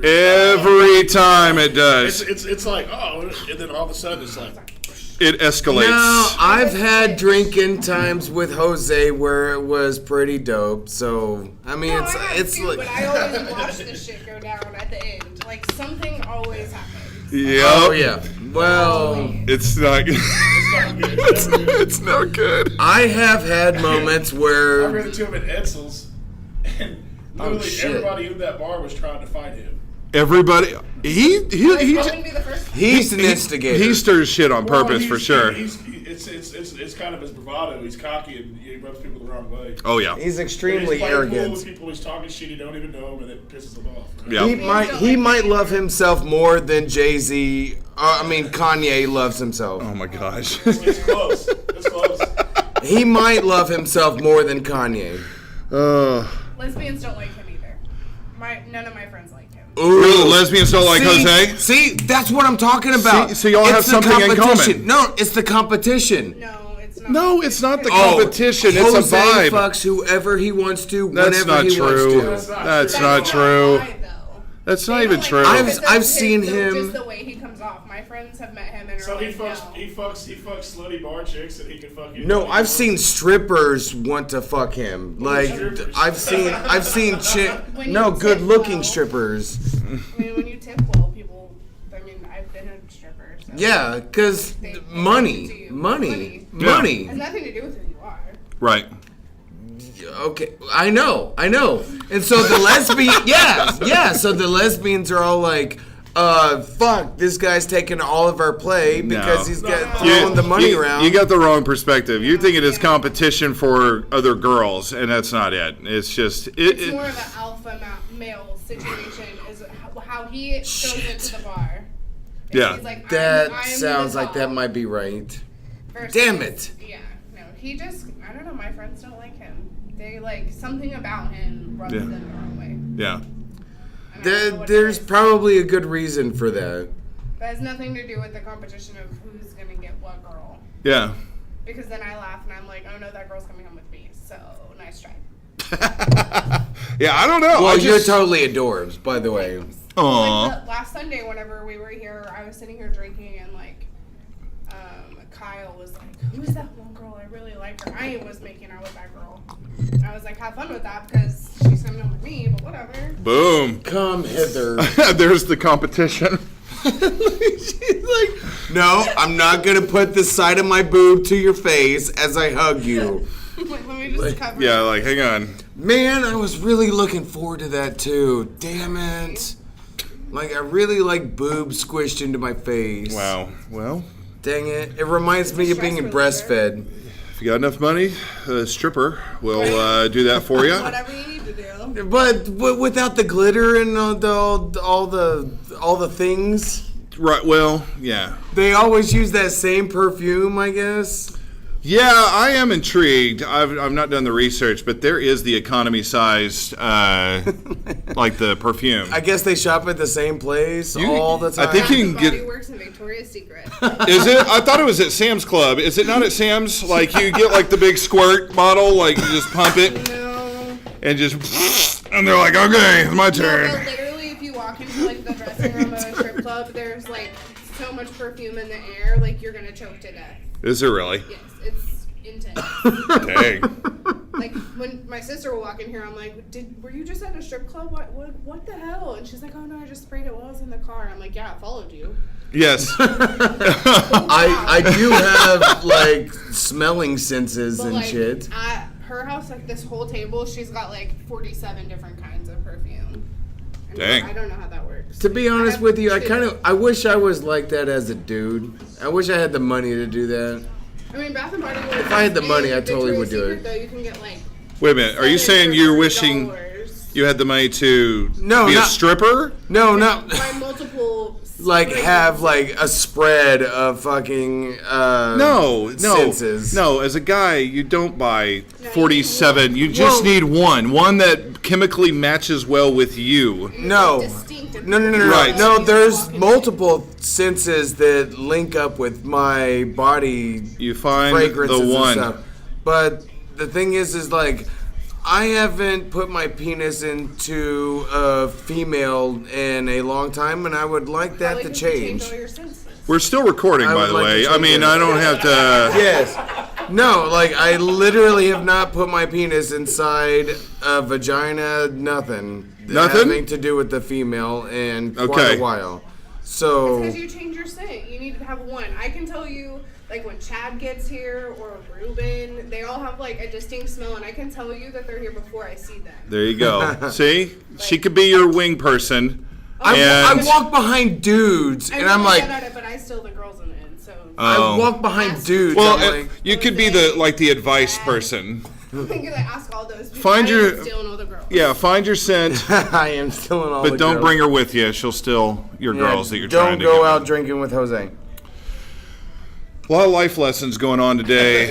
every time it does. It's like, oh, and then all of a sudden it's like... It escalates. No, I've had drinking times with Jose where it was pretty dope. So I mean, it's like. But I always watch this shit go down at the end. Like something always happens. Yep. Oh yeah. Well, it's not. It's not good. I have had moments where. I ran into him at Edsels, and literally everybody in that bar was trying to fight him. Everybody, he's an instigator. He stirs shit on purpose for sure. It's kind of his bravado. He's cocky and he rubs people the wrong way. Oh yeah, he's extremely arrogant. With people, he's talking shit. He don't even know him, and it pisses him off. Right? Yeah. He might love himself more than Jay-Z. Kanye loves himself. Oh my gosh, it's close. It's close. He might love himself more than Kanye. Lesbians don't like him either. None of my friends like him. Ooh. Really, lesbians don't like Jose? See, that's what I'm talking about. So y'all have something in common. No, it's the competition. No, it's not. No, it's not the competition. It's a vibe. Jose fucks whoever he wants to, That's whenever he true. wants to. That's not true. That's not even true. I've seen him. Just the way he comes off. My friends have met him and So he fucks slutty bar chicks and he can fuck you. No, I've seen strippers want to fuck him. Like I've seen good-looking strippers. I mean, when you tip well, people. I mean, I've been a stripper. So Yeah, because money. It has nothing to do with who you are. Right. Okay, I know. And so the lesbian, so the lesbians are all like, fuck, this guy's taking all of our play because he's got throwing the money around. You got the wrong perspective. You think it is competition for other girls, and that's not it. It's just It's more of an alpha male situation. Is how he goes into the bar. Yeah. He's like, That sounds like that might be right. Damn it. Yeah, no, he just, I don't know, my friends don't like him. They like, something about him rubs them the wrong way. Yeah. There's probably a good reason for that. That has nothing to do with the competition of who's going to get what girl. Yeah. Because then I laugh and I'm like, oh no, that girl's coming home with me, so nice try. Yeah, I don't know. Well, you're totally adorbs, by the way. Aww. Like last Sunday, whenever we were here, I was sitting here drinking, and Kyle was like, "Who's that one girl? I really like her." I was making out with that girl. I was like, "Have fun with that because she's coming home with me." But whatever. Boom. Come hither. There's the competition. She's like, no, I'm not gonna put the side of my boob to your face as I hug you. Like, let me just cover. Yeah, like, hang on. Man, I was really looking forward to that too. Damn it. Like, I really like boobs squished into my face. Wow. Well, dang it. It reminds me of being breastfed. If you got enough money, a stripper will do that for you. Whatever you need to do. But without the glitter and all the things. Right. Well, yeah. They always use that same perfume, I guess. Yeah, I am intrigued. I've not done the research, but there is the economy-sized, like the perfume. I guess they shop at the same place all the time. I think you can Body get. Works and Victoria's Secret. Is it? I thought it was at Sam's Club. Is it not at Sam's? Like you get like the big squirt bottle, like you just pump it No. and just, and they're like, okay, it's my No, turn. but literally, if you walk into like the dressing room of a strip club, there's like so much perfume in the air, like you're gonna choke to death. Is it really? Yes, it's intense. Dang. Like when my sister will walk in here, I'm like, were you just at a strip club? What the hell? And she's like, oh no, I just sprayed it while I was in the car. I'm like, yeah, I followed you. Yes. I do have like smelling senses But and like shit. at her house, like this whole table, she's got like 47 different kinds of perfume. And Dang. I don't know how that works. To be honest have with you, two. I wish I was like that as a dude. I wish I had the money to do that. I mean, Bath and Body Works. If I had the and money, I totally would Victoria's do Secret, it. Though you can get like. Wait a minute. Are you saying you're wishing $700 you had the money to No, be a not- stripper? No, no. Buy multiple. Like have like a spread of fucking No. senses. No, as a guy, you don't buy 47. You just need one that chemically matches well with you. No. Distinct. No. Right. No, there's multiple senses that link up with my body You find fragrances the and one. stuff. But the thing is like I haven't put my penis into a female in a long time, and I would like that to change. All your senses. We're still recording, I by would the like way. to I change mean, it. I don't have to. Yes. No, like I literally have not put my penis inside a vagina, nothing. Nothing? Having to do with the female in quite Okay. a while. So Because you change your scent. You need to have one. I can tell you, like when Chad gets here or Ruben, they all have like a distinct smell, and I can tell you that they're here before I see them. There you go. See? She could be your wing person. I And- walk behind dudes, and I'm really like, good at it, but I still the girls in it. So I walk behind dudes. Well, I'm like, you could be the advice person. I think I ask all those. People. Find I your- am stealing all the girls. Yeah, find your scent, I am still in all. but the don't girls. bring her with you. She'll steal your Yeah, girls that you're trying Don't to go get out with. drinking with Jose. A lot of life lessons going on today.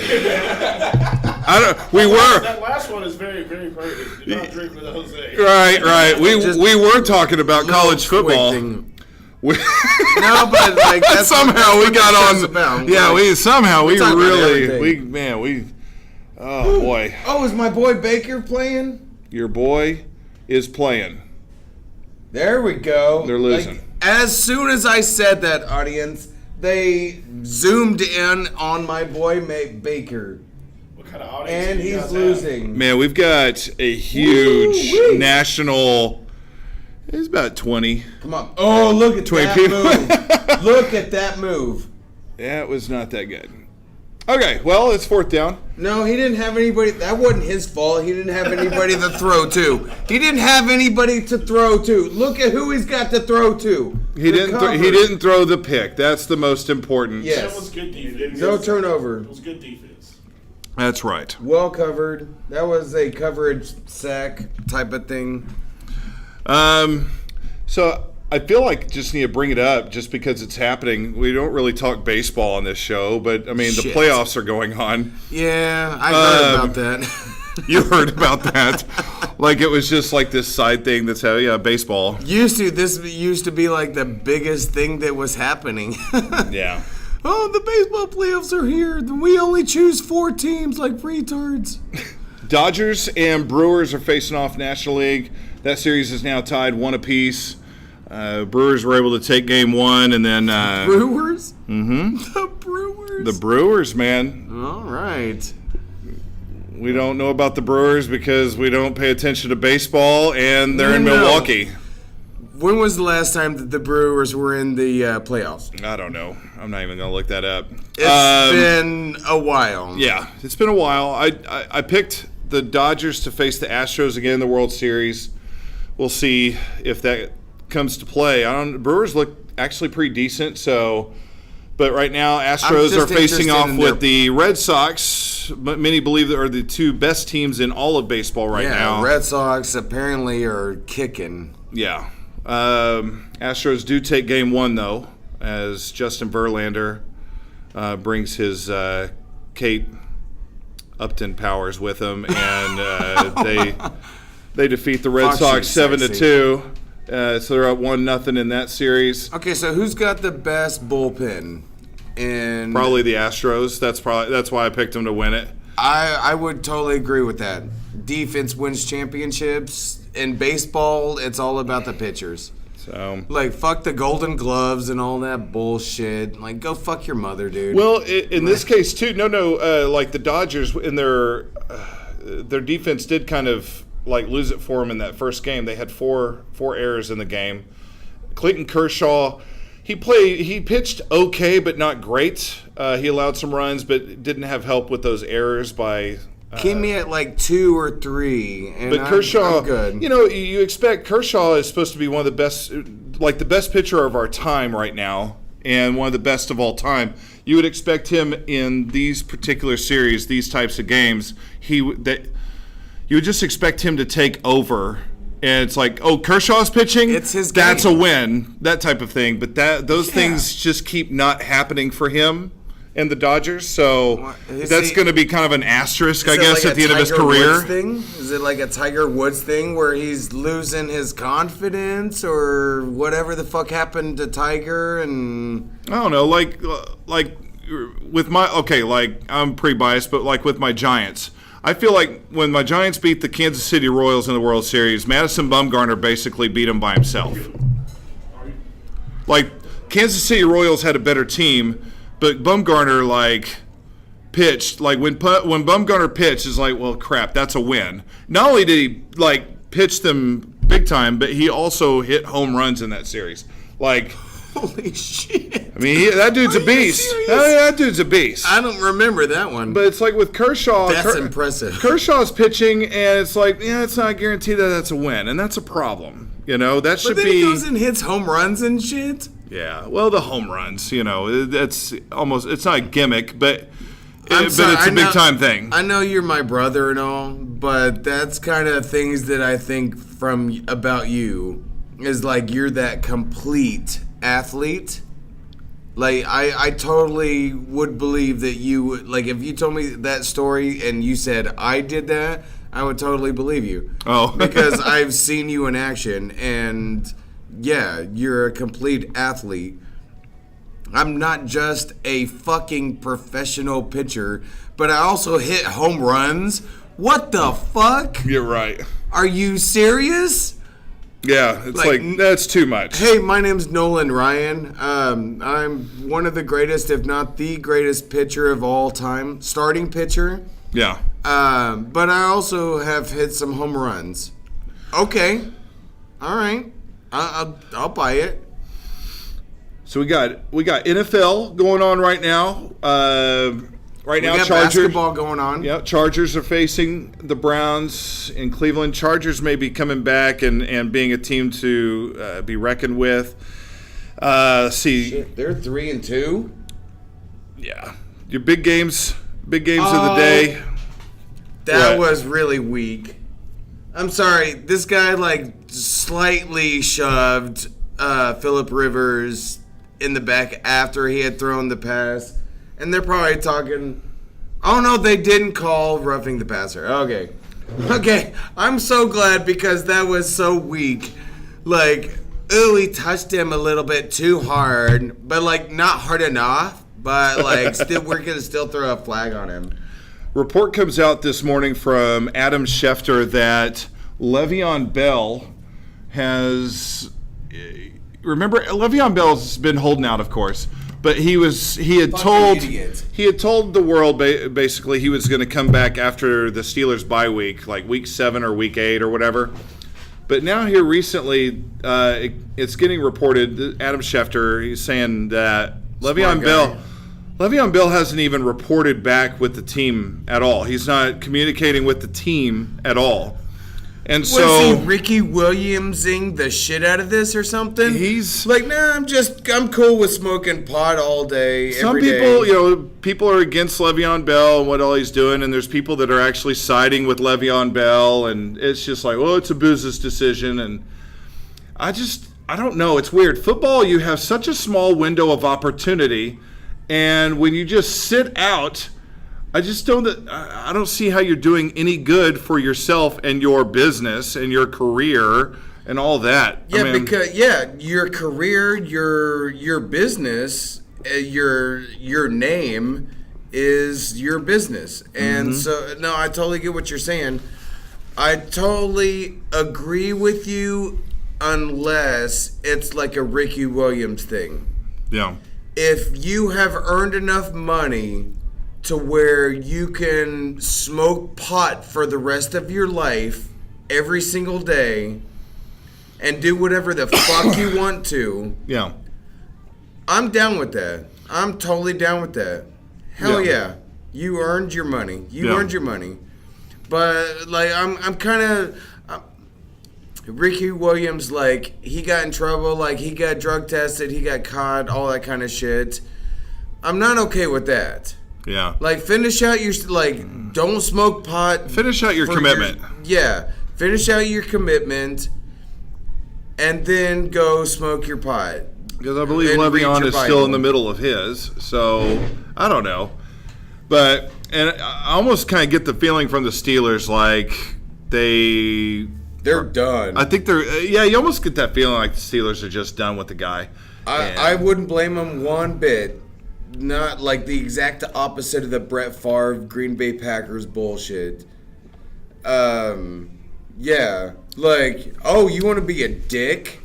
We were That last one is very, very perfect. Do not drink with Jose. right. Just We were talking about college Quick football. thing. We- No, but like that's somehow we what got that show's on. about. Yeah, Like, we somehow we talk about really everything. Oh boy, Oh, is my boy Baker playing? your boy is playing. There we go. They're losing. Like, as soon as I said that, audience, they zoomed in on my boy Baker, What kind of audience and do you he's guys losing. Man, we've got a huge Woo-wee. national. It's about 20. Come on! Oh, look at 20 that people. move! Look at that move! Yeah, it was not that good. Okay, well, it's fourth down. No, he didn't have anybody. That wasn't his fault. He didn't have anybody to throw to. He didn't have anybody to throw to. Look at who he's got to throw to. He The didn't. cover. He didn't throw the pick. That's the most important. Yes. That was good defense. No turnover. It was good defense. That's right. Well covered. That was a coverage sack type of thing. So I feel like just need to bring it up just because it's happening. We don't really talk baseball on this show, but I mean the Shit. playoffs are going on. Yeah, I heard about that. You heard about that? Like it was just like this side thing that's baseball. This used to be like the biggest thing that was happening. Yeah. Oh, the baseball playoffs are here. We only choose 4 teams like retards. Dodgers and Brewers are facing off National League. That series is now tied 1 apiece. Brewers were able to take game 1, and then Brewers? Mm-hmm. The Brewers? the Brewers, man. All right. We don't know about the Brewers because we don't pay attention to baseball, and they're in No. Milwaukee. When was the last time that the Brewers were in the playoffs? I don't know. I'm not even going to look that up. It's been a while. Yeah, it's been a while. I picked the Dodgers to face the Astros again in the World Series. We'll see if that comes to play. Brewers look actually pretty decent. But right now, Astros just are facing interested off in with their- the Red Sox. But many believe that are the 2 best teams in all of baseball right now. Red Sox apparently are kicking. Yeah. Astros do take game 1 though, as Justin Verlander brings his Kate Upton powers with him, and they defeat the Red Sox 7-2. So they're up 1-0 in that series. Okay, so who's got the best bullpen? Probably the Astros. That's why I picked them to win it. I would totally agree with that. Defense wins championships. In baseball, it's all about the pitchers. So, like, fuck the Golden Gloves and all that bullshit. Like, go fuck your mother, dude. Well, in this case too, like the Dodgers in their defense did kind of like lose it for them in that first game. They had four errors in the game. Clayton Kershaw, he pitched okay, but not great. He allowed some runs, but didn't have help with those errors by. Came me at like 2 or 3, and but Kershaw, I'm good. You expect Kershaw is supposed to be one of the best, like the best pitcher of our time right now, and one of the best of all time. You would expect him in these particular series, these types of games, you would just expect him to take over. And it's like, oh, Kershaw's pitching. It's his game. That's a win, that type of thing. But those things just keep not happening for him and the Dodgers. So that's going to be kind of an asterisk, I guess, like at the end of his Tiger career. Woods thing? Is it like a Tiger Woods thing where he's losing his confidence or whatever the fuck happened to Tiger? And I don't know, like with I'm pretty biased, but like with my Giants. I feel like when my Giants beat the Kansas City Royals in the World Series, Madison Bumgarner basically beat them by himself. Like, Kansas City Royals had a better team, but Bumgarner, like, pitched. Like, when Bumgarner pitched, it's like, well, crap, that's a win. Not only did he, like, pitch them big time, but he also hit home runs in that series. Like, holy shit. I mean, that dude's a beast. That dude's a beast. I don't remember that one. But it's like with Kershaw. That's impressive. Kershaw's pitching, and it's like, it's not guaranteed that that's a win, and that's a problem. That should be. But then he goes and hits home runs and shit. Yeah, well, the home runs, that's almost, it's not a gimmick, but it's sorry, a big time thing. I know you're my brother and all, but that's kind of things that I think about you is like you're that complete athlete. Like, I totally would believe that you would, like, if you told me that story and you said I did that, I would totally believe you. Oh. Because I've seen you in action, and yeah, you're a complete athlete. I'm not just a fucking professional pitcher, but I also hit home runs. What the fuck? You're right. Are you serious? Yeah, it's like that's too much. Hey, my name's Nolan Ryan. I'm one of the greatest, if not the greatest pitcher of all time. Starting pitcher. Yeah. But I also have hit some home runs. Okay. All right. I'll buy it. So we got NFL going on right now. We got basketball going on. Yeah, Chargers are facing the Browns in Cleveland. Chargers may be coming back and being a team to be reckoned with. See, shit, they're 3-2. Yeah, your big games of the day. That was really weak. I'm sorry. This guy like slightly shoved Phillip Rivers in the back after he had thrown the pass. And they're probably talking, oh no, they didn't call roughing the passer. Okay. I'm so glad because that was so weak. Like, he touched him a little bit too hard, but like not hard enough. But like, still, we're gonna still throw a flag on him. Report comes out this morning from Adam Schefter that Le'Veon Bell has. Remember, Le'Veon Bell's been holding out, of course. But he had told the world basically he was going to come back after the Steelers bye week, like week 7 or week 8 or whatever. But now here recently, it's getting reported. Adam Schefter, he's saying that Le'Veon Bell hasn't even reported back with the team at all. He's not communicating with the team at all. And Was so he Ricky Williamsing the shit out of this or something? He's like, nah, I'm cool with smoking pot all day. Some every people, day. People are against Le'Veon Bell and what all he's doing, and there's people that are actually siding with Le'Veon Bell, and it's just like, well, it's a business decision, and I I don't know. It's weird. Football, you have such a small window of opportunity, and when you just sit out, I don't see how you're doing any good for yourself and your business and your career and all that. Yeah, because your career, your business, your name is your business, and so no, I totally get what you're saying. I totally agree with you, unless it's like a Ricky Williams thing. Yeah. If you have earned enough money to where you can smoke pot for the rest of your life every single day and do whatever the fuck you want to, Yeah. I'm down with that. I'm totally down with that. Hell yeah. You earned your money. You earned your money. But like I'm kind of Ricky Williams, like, he got in trouble, like, he got drug tested, he got caught, all that kind of shit. I'm not okay with that. Yeah. Like, finish out your, like, don't smoke pot. Finish out your commitment. Finish out your commitment, and then go smoke your pot. Because I believe And read Le'Veon your is Bible. still in the middle of his, so I don't know. But, and I almost kind of get the feeling from the Steelers, like, They're done. I think you almost get that feeling like the Steelers are just done with the guy. I wouldn't blame them one bit. Not like the exact opposite of the Brett Favre Green Bay Packers bullshit. Yeah. Like, oh, you want to be a dick?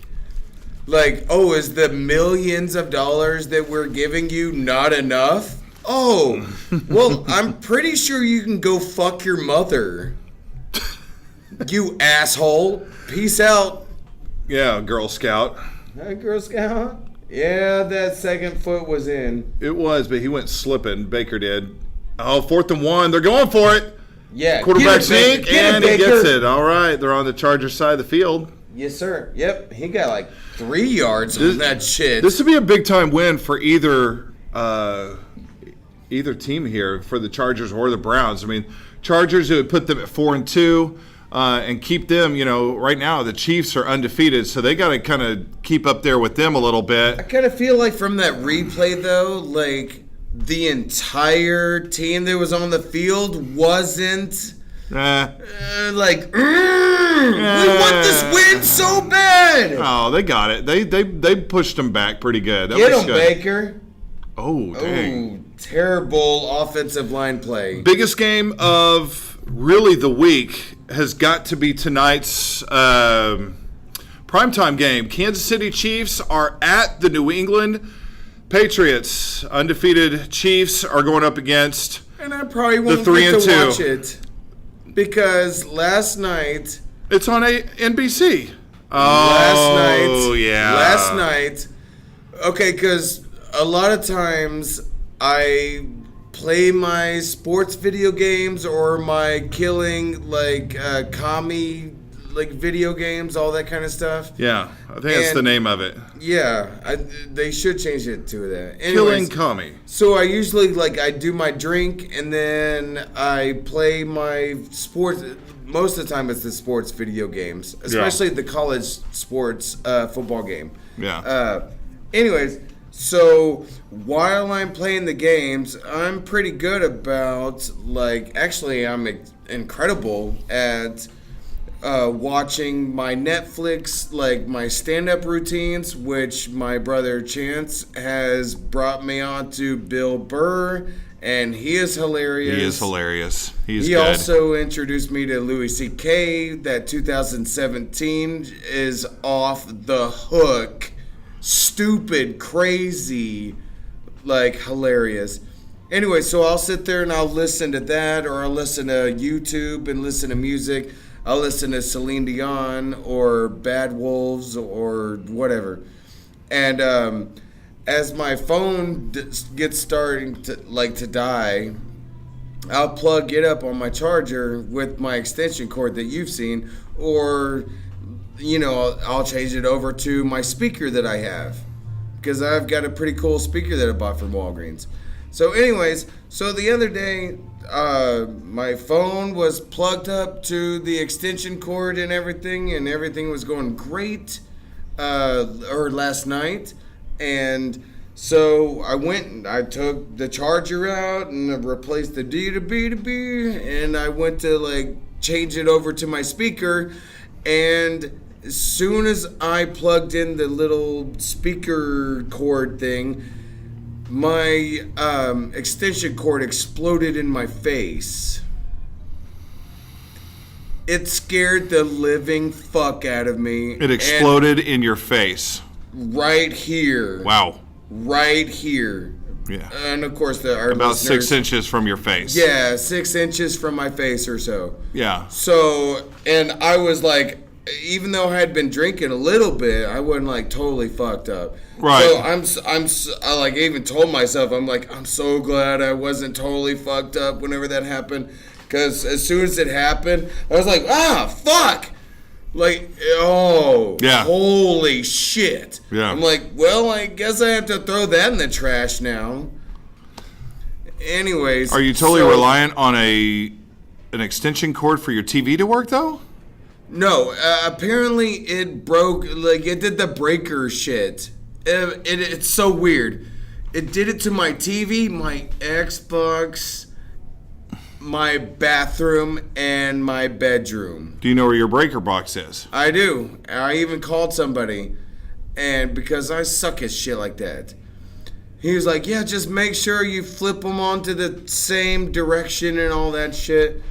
Like, oh, is the millions of dollars that we're giving you not enough? Oh, well, I'm pretty sure you can go fuck your mother. You asshole. Peace out. Yeah, Girl Scout. Hi, Girl Scout. Yeah, that second foot was in. It was, but he went slipping. Baker did. Oh, 4th and 1. They're going for it. Yeah. Quarterback sneak, and he Baker. gets it. All right, they're on the Chargers side of the field. Yes, sir. Yep, he got like 3 yards on that shit. This would be a big-time win for either team here, for the Chargers or the Browns. I mean, Chargers, it would put them at 4-2. And keep them, right now the Chiefs are undefeated, so they got to kind of keep up there with them a little bit. I kind of feel like from that replay, though, like the entire team that was on the field wasn't we want this win so bad. Oh, they got it. They pushed them back pretty good. That Get was him, good. Baker. Oh, dang. Oh, terrible offensive line play. Biggest game of really the week has got to be tonight's primetime game. Kansas City Chiefs are at the New England Patriots. Undefeated Chiefs are going up against And I probably won't the 3-2. get to watch it because last night. It's on NBC. Last night. Okay, because a lot of times I play my sports video games or my killing commie video games, all that kind of stuff. Yeah, I think that's the name of it. Yeah, they should change it to that. Killing Anyways, Commie. so I usually I do my drink and then I play my sports. Most of the time it's the sports video games, especially the college sports football game. Yeah. Anyways, so while I'm playing the games, I'm pretty good about actually I'm incredible at watching my Netflix, my stand-up routines, which my brother Chance has brought me on to Bill Burr, and he is hilarious. He is hilarious. He's He good. also introduced me to Louis C.K. That 2017 is off the hook. Stupid, crazy, hilarious. Anyway, so I'll sit there and I'll listen to that, or I'll listen to YouTube and listen to music. I'll listen to Celine Dion or Bad Wolves or whatever. And as my phone gets starting to die, I'll plug it up on my charger with my extension cord that you've seen, or I'll change it over to my speaker that I have, because I've got a pretty cool speaker that I bought from Walgreens. So anyways, the other day, my phone was plugged up to the extension cord and everything was going great. or last night, and so I went and I took the charger out and I replaced the D to B to B, and I went to like change it over to my speaker, and as soon as I plugged in the little speaker cord thing, my extension cord exploded in my face. It scared the living fuck out of me. It exploded in your face. Right here. Wow. Right here. Yeah. And of course, our About listeners, 6 inches from your face. Yeah, 6 inches from my face or so. Yeah. So, and I was like, even though I had been drinking a little bit, I wasn't like totally fucked up. Right. So I like even told myself, I'm like, I'm so glad I wasn't totally fucked up whenever that happened. Because as soon as it happened, I was like, fuck. Like, oh, yeah. Holy shit. Yeah. I'm like, well, I guess I have to throw that in the trash now. Anyways. Are you totally reliant on an extension cord for your TV to work, though? No, apparently it broke, like, it did the breaker shit. It's so weird. It did it to my TV, my Xbox, my bathroom, and my bedroom. Do you know where your breaker box is? I do. I even called somebody, and because I suck at shit like that. He was like, yeah, just make sure you flip them onto the same direction and all that shit.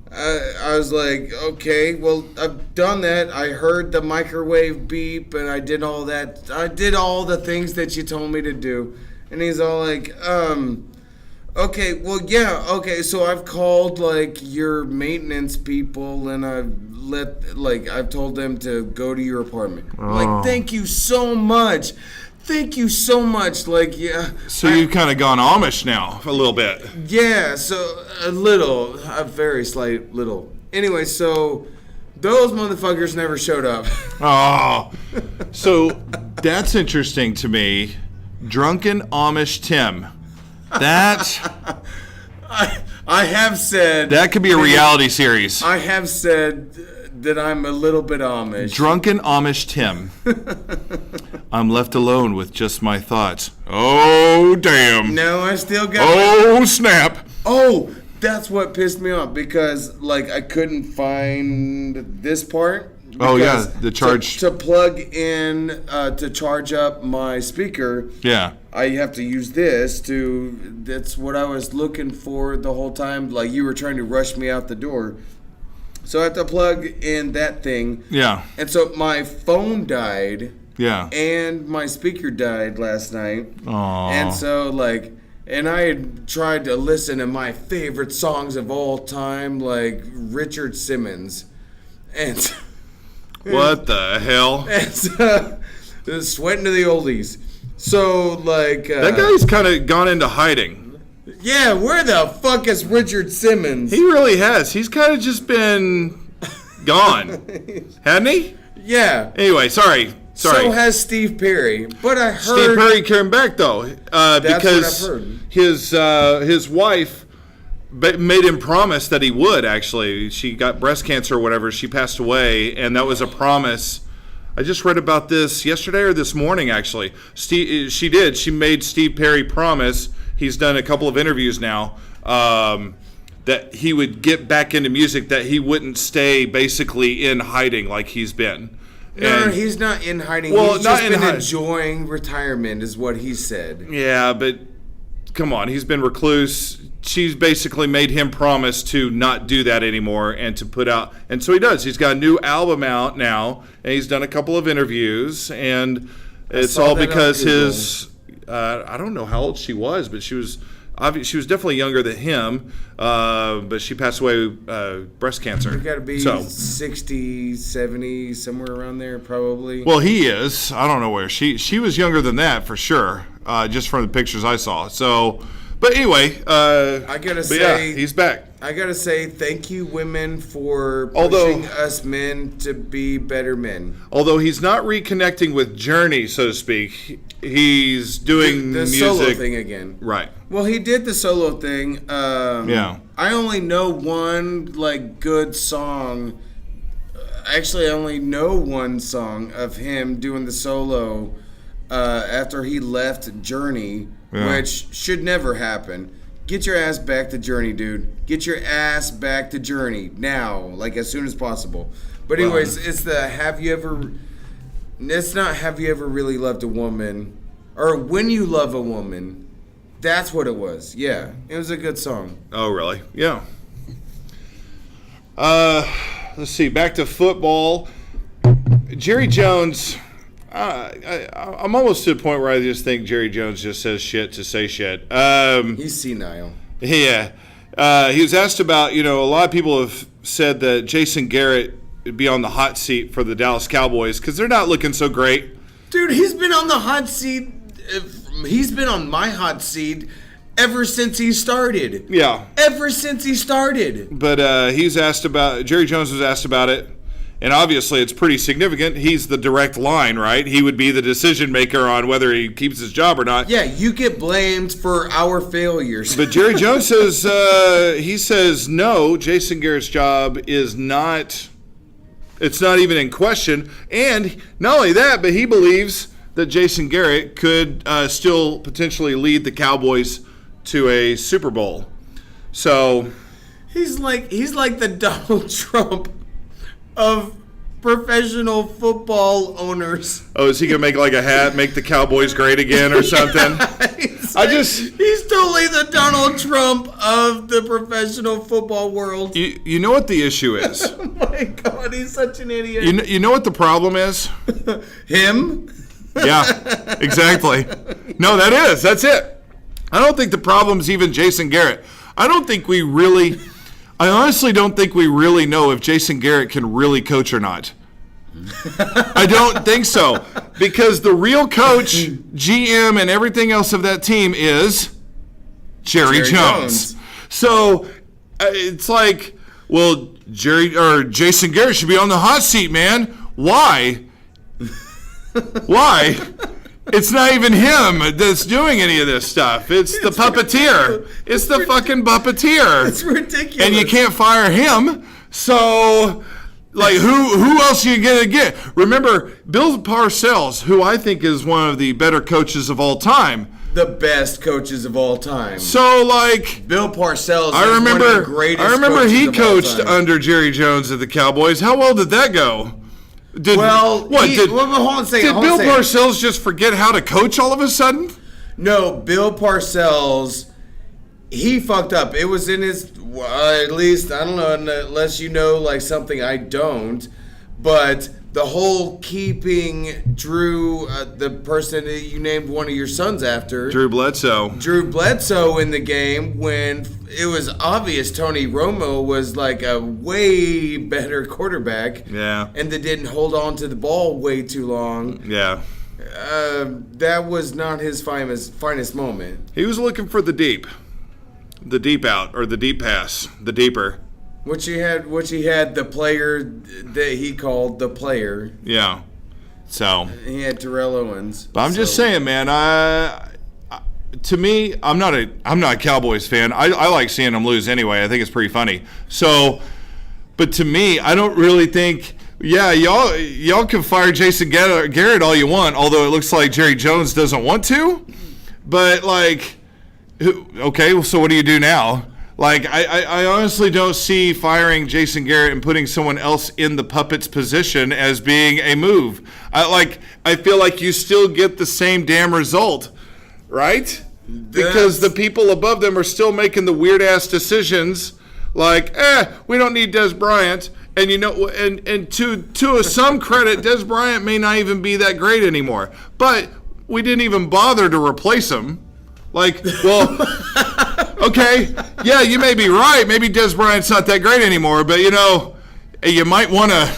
I was like, okay, well, I've done that. I heard the microwave beep, and I did all that. I did all the things that you told me to do. And he's all like, okay, well, yeah, okay, so I've called, like, your maintenance people, and I've told them to go to your apartment. I'm like, thank you so much. Thank you so much. Like, yeah. So you've kind of gone Amish now, a little bit. Yeah, so a very slight little. Anyway, so those motherfuckers never showed up. Oh, so that's interesting to me. Drunken Amish Tim. That I have said that could be a reality series. I have said that I'm a little bit Amish. Drunken Amish Tim. I'm left alone with just my thoughts. Oh, damn. No, I still got. Oh, snap. Oh, that's what pissed me off because, like, I couldn't find this part. Oh, yeah, the charge. To plug in, to charge up my speaker. Yeah. I have to use this that's what I was looking for the whole time. Like, you were trying to rush me out the door. So I have to plug in that thing. Yeah. And so my phone died. Yeah. And my speaker died last night. Aww. And so, like, and I had tried to listen to my favorite songs of all time, like Richard Simmons. And what the hell? And so, sweating to the oldies. So, like... that guy's kind of gone into hiding. Yeah, where the fuck is Richard Simmons? He really has. He's kind of just been gone. Hadn't he? Yeah. Anyway, sorry. So has Steve Perry. But I heard... Steve Perry came back, though. Because what I've heard. His wife made him promise that he would, actually. She got breast cancer or whatever. She passed away, and that was a promise. I just read about this yesterday or this morning, actually. She did. She made Steve Perry promise. He's done a couple of interviews now that he would get back into music, that he wouldn't stay basically in hiding like he's been. No, he's not in hiding. Well, he's not just in been enjoying retirement is what he said. Yeah, but come on. He's been recluse. She's basically made him promise to not do that anymore and to put out. And so he does. He's got a new album out now, and he's done a couple of interviews. And it's all because his, I don't know how old she was, but she was definitely younger than him. But she passed away breast cancer. You got to be 60, 70, somewhere around there probably. Well, he is. I don't know where. She was younger than that for sure, just from the pictures I saw. So... But anyway, I gotta say, yeah, he's back. I gotta say, thank you, women, for pushing us men to be better men. Although he's not reconnecting with Journey, so to speak, he's doing the music. solo thing again. Right. Well, he did the solo thing. Yeah. I only know one like good song Actually, I only know one song of him doing the solo after he left Journey, which should never happen. Get your ass back to Journey, dude. Get your ass back to Journey now, like as soon as possible. But anyways, it's the have you ever... It's not have you ever really loved a woman, or when you love a woman. That's what it was. Yeah, it was a good song. Oh, really? Yeah. Let's see. Back to football. Jerry Jones. I'm almost to the point where I just think Jerry Jones just says shit to say shit. He's senile. Yeah. He was asked about, a lot of people have said that Jason Garrett would be on the hot seat for the Dallas Cowboys because they're not looking so great. Dude, he's been on the hot seat. He's been on my hot seat ever since he started. Yeah. Ever since he started. But Jerry Jones was asked about it. And obviously, it's pretty significant. He's the direct line, right? He would be the decision maker on whether he keeps his job or not. Yeah, you get blamed for our failures. But Jerry Jones says, no, Jason Garrett's job is not, it's not even in question. And not only that, but he believes that Jason Garrett could still potentially lead the Cowboys to a Super Bowl. So he's like the Donald Trump of professional football owners. Oh, is he gonna make like a hat, make the Cowboys great again or something? He's totally the Donald Trump of the professional football world. You know what the issue is? Oh my God, he's such an idiot. You know what the problem is? Him? Yeah, exactly. No, that's it. I don't think the problem's even Jason Garrett. I honestly don't think we really know if Jason Garrett can really coach or not. I don't think so. Because the real coach, GM, and everything else of that team is Jerry Jones. So it's like, well, Jason Garrett should be on the hot seat, man. Why? Why? It's not even him that's doing any of this stuff. It's the puppeteer. It's the fucking puppeteer. It's ridiculous. And you can't fire him. So, like, who else are you going to get? Remember, Bill Parcells, who I think is one of the better coaches of all time. The best coaches of all time. So, like, Bill Parcells I remember one of the greatest he coaches of all coached time. under Jerry Jones at the Cowboys. How well did that go? Did hold on a second. Did Bill Parcells just forget how to coach all of a sudden? No, Bill Parcells, he fucked up. It was in his, at least, I don't know, unless you know like something I don't, but the whole keeping Drew, the person that you named one of your sons after. Drew Bledsoe in the game when it was obvious Tony Romo was like a way better quarterback. Yeah. And they didn't hold on to the ball way too long. Yeah. That was not his finest moment. He was looking for the deep out, or the deep pass, the deeper. Which he had the player that he called the player. Yeah. So he had Terrell Owens. But I'm just saying, man. To me, I'm not a Cowboys fan. I like seeing them lose anyway. I think it's pretty funny. So, but to me, I don't really think. Yeah, y'all can fire Jason Garrett all you want. Although it looks like Jerry Jones doesn't want to. But like, okay, well, so what do you do now? Like, I honestly don't see firing Jason Garrett and putting someone else in the puppet's position as being a move. I feel like you still get the same damn result, right? Because the people above them are still making the weird-ass decisions like, we don't need Des Bryant. And, and to some credit, Des Bryant may not even be that great anymore. But we didn't even bother to replace him. Like, well... Okay, yeah, you may be right. Maybe Des Bryant's not that great anymore, but you might want to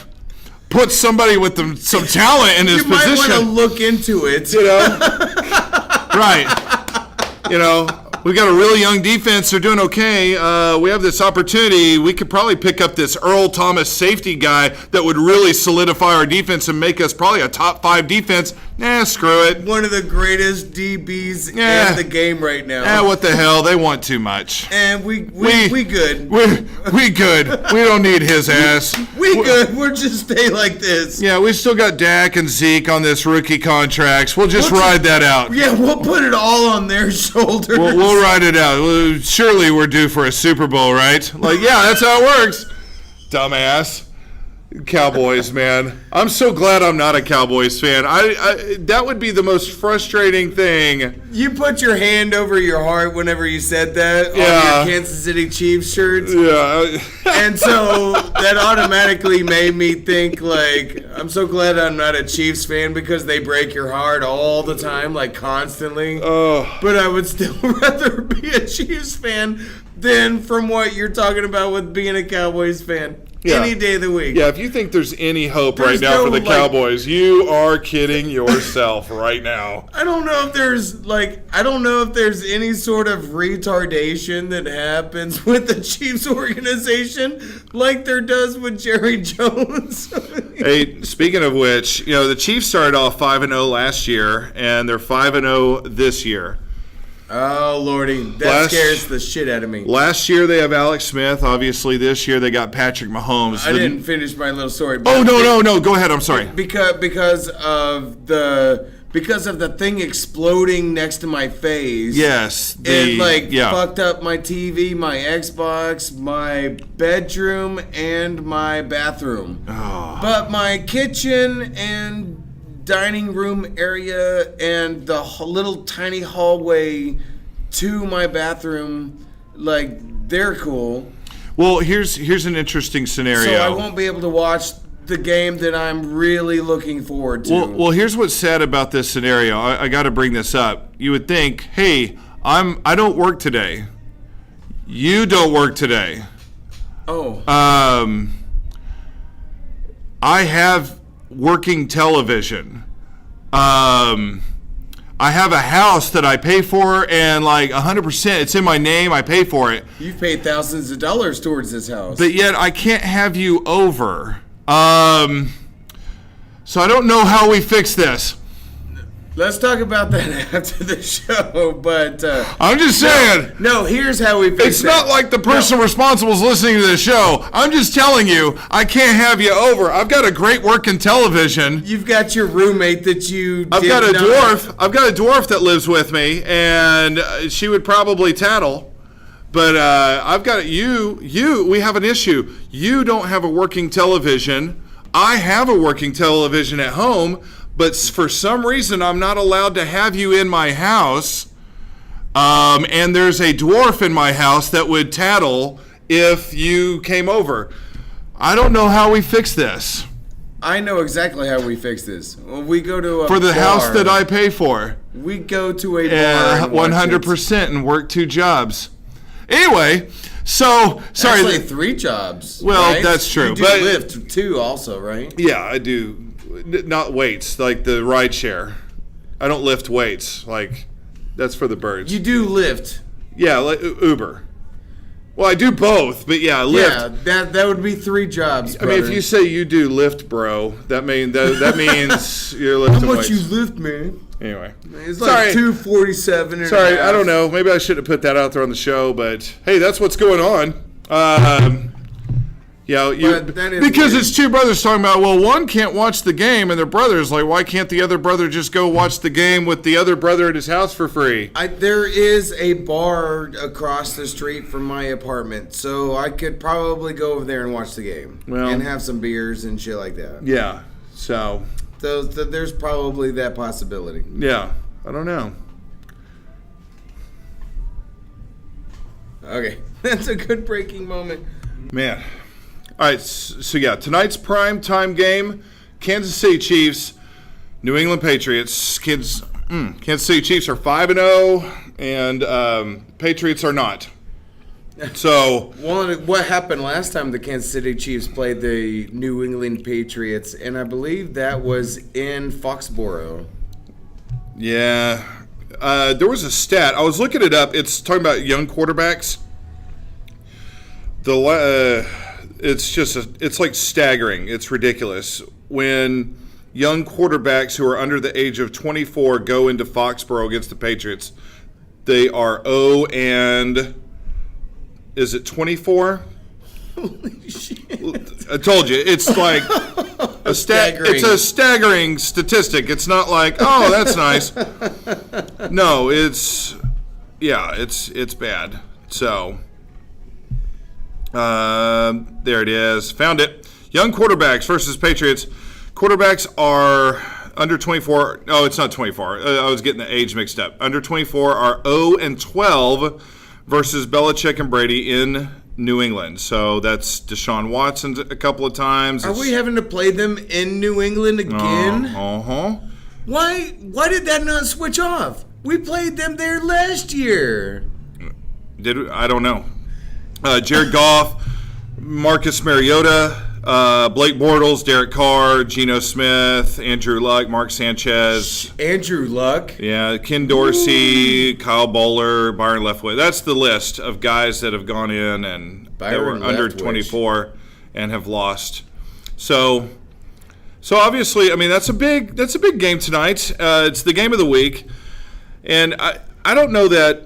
put somebody with some talent in his position. You might want to look into it. Right. We got a really young defense. They're doing okay. We have this opportunity. We could probably pick up this Earl Thomas safety guy that would really solidify our defense and make us probably a top 5 defense. Screw it. One of the greatest DBs Yeah. in the game right now. What the hell? They want too much. And we good. We good. We don't need his ass. We good. We'll just stay like this. Yeah, we still got Dak and Zeke on this rookie contracts. We'll just ride that out. Yeah, we'll put it all on their shoulders. We'll ride it out. Well, surely we're due for a Super Bowl, right? Like, yeah, that's how it works. Dumbass. Cowboys, man. I'm so glad I'm not a Cowboys fan. I that would be the most frustrating thing. You put your hand over your heart whenever you said that on your Kansas City Chiefs shirts. Yeah. And so that automatically made me think, like, I'm so glad I'm not a Chiefs fan because they break your heart all the time, like constantly. But I would still rather be a Chiefs fan than from what you're talking about with being a Cowboys fan. Yeah. Any day of the week. Yeah, if you think there's any hope There's right now no, for the like- Cowboys, you are kidding yourself right now. I don't know if there's any sort of retardation that happens with the Chiefs organization like there does with Jerry Jones. Hey, speaking of which, the Chiefs started off 5-0 last year, and they're 5-0 this year. Oh, Lordy. That scares the shit out of me. Last year they have Alex Smith. Obviously, this year they got Patrick Mahomes. I didn't finish my little story. Oh, no. Go ahead. I'm sorry. Because of the thing exploding next to my face. Yes. It fucked up my TV, my Xbox, my bedroom, and my bathroom. Oh. But my kitchen and dining room area and the little tiny hallway to my bathroom, like, they're cool. Well, here's an interesting scenario. So I won't be able to watch the game that I'm really looking forward to. Well, here's what's sad about this scenario. I got to bring this up. You would think, hey, I don't work today. You don't work today. Oh. I have working television. I have a house that I pay for, and like 100%, it's in my name. I pay for it. You've paid thousands of dollars towards this house. But yet I can't have you over. So I don't know how we fix this. Let's talk about that after the show, but... I'm just saying. No, here's how we fix it. It's not like the person responsible is listening to the show. I'm just telling you, I can't have you over. I've got a great working television. You've got your roommate that you I've got a dwarf that lives with me, and she would probably tattle. But I've got we have an issue. You don't have a working television. I have a working television at home, but for some reason I'm not allowed to have you in my house. And there's a dwarf in my house that would tattle if you came over. I don't know how we fix this. I know exactly how we fix this. When we go to a For the bar, house that I pay for. we go to a bar and watch 100% and work 2 jobs. Anyway, so sorry. Actually, 3 jobs. Well, right? that's true, You do but- Lyft too, also, right? Yeah, I do. Not weights, like the ride share. I don't lift weights. Like, that's for the birds. You do Lyft. Yeah, like Uber. Well, I do both, but yeah, Lyft. Yeah, that would be 3 jobs. I mean, if you say you do Lyft, bro, that means you're lifting how much weights. you lift, man? Anyway, It's like $247. Sorry, I don't know. Maybe I shouldn't have put that out there on the show, but hey, that's what's going on. But that is because weird. it's 2 brothers talking about, well, one can't watch the game, and their brother's like, why can't the other brother just go watch the game with the other brother at his house for free? There is a bar across the street from my apartment, so I could probably go over there and watch the game and have some beers and shit like that. Yeah, so There's probably that possibility. yeah, I don't know. Okay, that's a good breaking moment. Man. All right, so yeah, tonight's prime time game, Kansas City Chiefs, New England Patriots. Kansas City Chiefs are 5-0, and Patriots are not. So, What happened last time the Kansas City Chiefs played the New England Patriots, and I believe that was in Foxborough. yeah, there was a stat. I was looking it up. It's talking about young quarterbacks. It's like staggering. It's ridiculous. When young quarterbacks who are under the age of 24 go into Foxborough against the Patriots. They are 0 and is it 24? Holy shit. I told you, it's like it's a staggering statistic. It's not like, oh, that's nice. No, it's bad. So there it is. Found it. Young quarterbacks versus Patriots. Quarterbacks are under 24. No, it's not 24. I was getting the age mixed up. Under 24 are 0 and 12 versus Belichick and Brady in New England. So that's Deshaun Watson a couple of times. Are we having to play them in New England again? Why did that not switch off? We played them there last year. I don't know. Jared Goff, Marcus Mariota, Blake Bortles, Derek Carr, Geno Smith, Andrew Luck, Mark Sanchez. Andrew Luck? Yeah, Ken Dorsey, Kyle Bowler, Byron Leftwich. That's the list of guys that have gone in and that were under 24 and have lost. So obviously, I mean, that's a big game tonight. It's the game of the week. And I don't know that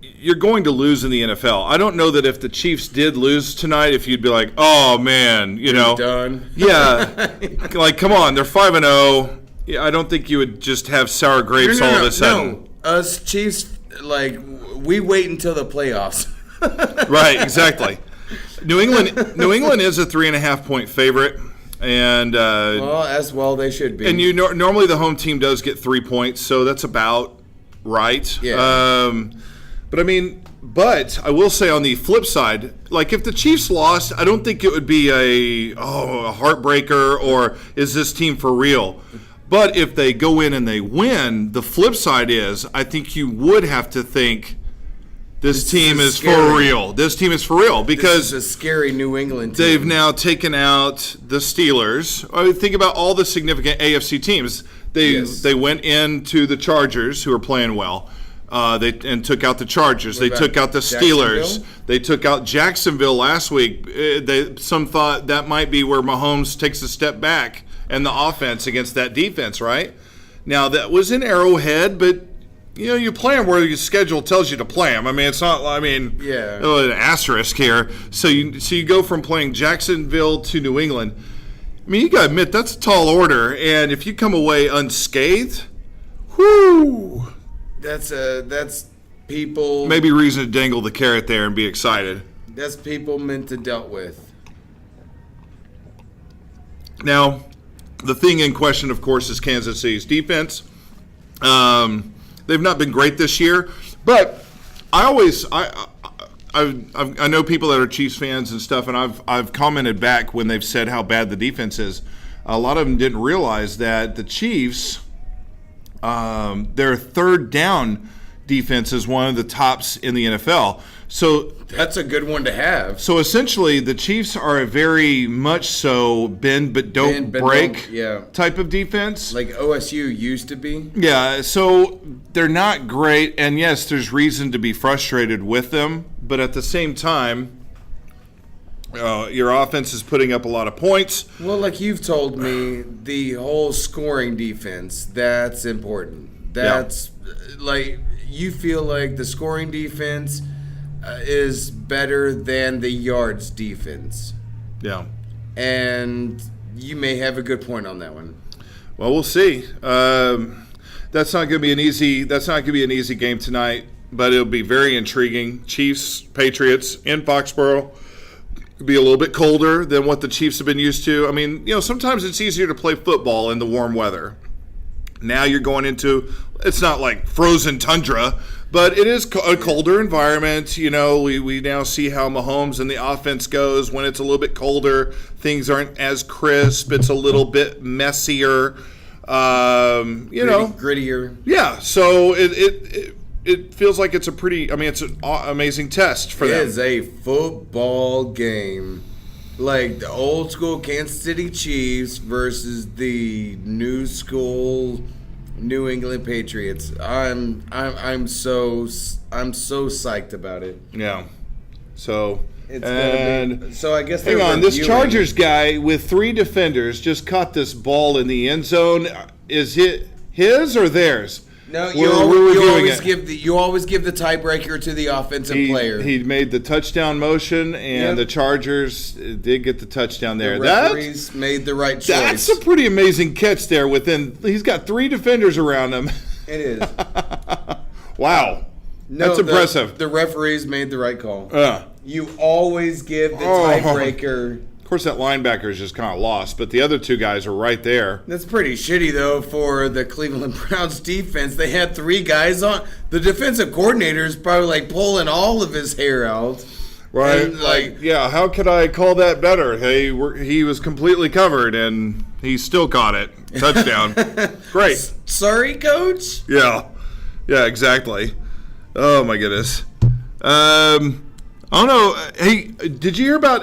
you're going to lose in the NFL. I don't know that if the Chiefs did lose tonight, if you'd be like, oh man, you're done. Yeah, like come on, they're 5-0. Yeah, I don't think you would just have sour grapes all of a sudden. No, us Chiefs, like we wait until the playoffs. Right, exactly. New England is a 3.5 point favorite, and well, as well they should be. And normally the home team does get 3 points, so that's about right. Yeah. But I will say on the flip side, like if the Chiefs lost, I don't think it would be a heartbreaker or is this team for real. But if they go in and they win, the flip side is I think you would have to think this team is for real. This team is for real because this is a scary New England team. They've now taken out the Steelers. I mean, think about all the significant AFC teams. They went into the Chargers, who are playing well. They took out the Chargers. They took out the Steelers. They took out Jacksonville last week. Some thought that might be where Mahomes takes a step back and the offense against that defense, right? Now, that was in Arrowhead, but, you play them where your schedule tells you to play them. I mean, it's not, an asterisk here. So you go from playing Jacksonville to New England. I mean, you got to admit, that's a tall order. And if you come away unscathed, whoo. That's people. Maybe reason to dangle the carrot there and be excited. That's people meant to dealt with. Now, the thing in question, of course, is Kansas City's defense. They've not been great this year, but I know people that are Chiefs fans and stuff, and I've commented back when they've said how bad the defense is. A lot of them didn't realize that the Chiefs. Their third down defense is one of the tops in the NFL. So that's a good one to have. So essentially, the Chiefs are a very much so bend but don't break type of defense. Like OSU used to be. Yeah, so they're not great. And yes, there's reason to be frustrated with them. But at the same time, your offense is putting up a lot of points. Well, like you've told me, the whole scoring defense, that's important. That's like you feel like the scoring defense is better than the yards defense. Yeah. And you may have a good point on that one. Well, we'll see. That's not going to be an easy game tonight, but it'll be very intriguing. Chiefs, Patriots in Foxborough. Be a little bit colder than what the Chiefs have been used to. I mean, sometimes it's easier to play football in the warm weather. Now you're going into, it's not like frozen tundra, but it is a colder environment. We now see how Mahomes and the offense goes. When it's a little bit colder, things aren't as crisp. It's a little bit messier. Grittier. Yeah, so it feels like it's it's an amazing test for them. It is a football game. Like the old school Kansas City Chiefs versus the new school New England Patriots. I'm so psyched about it. Yeah. So It's And gonna be, so I guess hang they're on, this reviewing- Chargers guy with 3 defenders just caught this ball in the end zone. Is it his or theirs? No, We're reviewing it. you always give the tiebreaker to the offensive player. He made the touchdown motion, and Yep. the Chargers did get the touchdown there. The referees made the right choice. That's a pretty amazing catch there. He's got 3 defenders around him. It is. Wow, No, that's impressive. The referees made the right call. Of You always give the tiebreaker. course, that linebacker is just kind of lost, but the other 2 guys are right there. That's pretty shitty, though, for the Cleveland Browns defense. They had 3 guys on. The defensive coordinator is probably like pulling all of his hair out. Right, And, yeah. How could I call that better? He was completely covered, and he still caught it. Touchdown. Great. Sorry, coach? Yeah, exactly. Oh my goodness. I don't know. Hey, did you hear about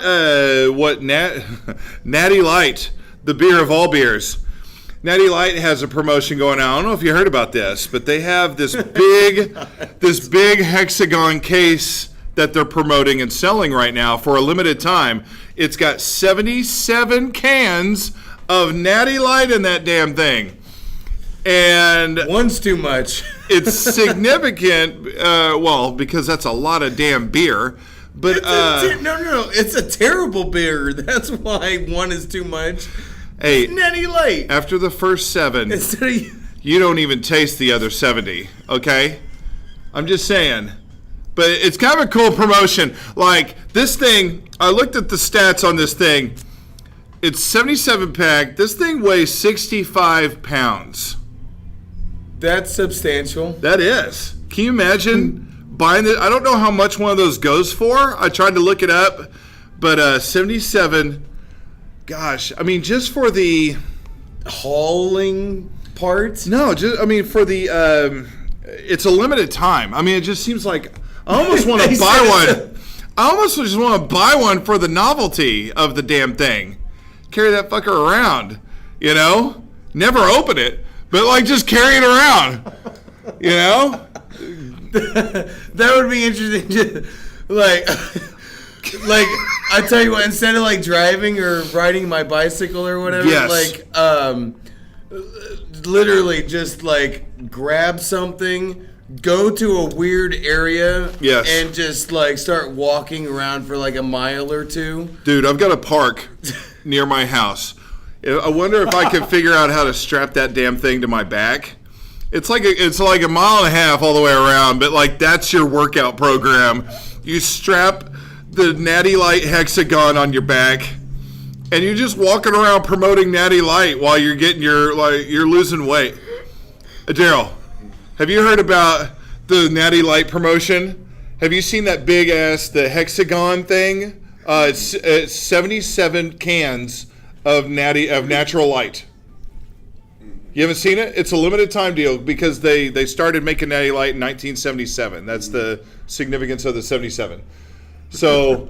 what Natty Light, the beer of all beers? Natty Light has a promotion going on. I don't know if you heard about this, but they have this big hexagon case that they're promoting and selling right now for a limited time. It's got 77 cans of Natty Light in that damn thing. And one's too much. It's significant, because that's a lot of damn beer. But no, it's a terrible beer. That's why one is too much. Hey, Natty Light. After the first 7, you don't even taste the other 70. Okay, I'm just saying. But it's kind of a cool promotion. Like this thing, I looked at the stats on this thing. It's 77 pack. This thing weighs 65 pounds. That's substantial. That is. Can you imagine buying it? I don't know how much one of those goes for. I tried to look it up, but 77. Gosh, I mean, just for the hauling part. No, for the. It's a limited time. I mean, it just seems like I almost want to buy one. I almost just want to buy one for the novelty of the damn thing. Carry that fucker around, Never open it, but just carry it around, That would be interesting. Like I tell you what, instead of driving or riding my bicycle or whatever, yes. Literally just grab something, go to a weird area, yes. and just start walking around for a mile or 2. Dude, I've got a park near my house. I wonder if I can figure out how to strap that damn thing to my back. It's like a mile and a half all the way around, but that's your workout program. You strap the Natty Light hexagon on your back, and you're just walking around promoting Natty Light while you're getting you're losing weight. Daryl, have you heard about the Natty Light promotion? Have you seen that big ass the hexagon thing? It's 77 cans of natural light. You haven't seen it? It's a limited time deal because they started making Natty Light in 1977. That's the significance of the 77. So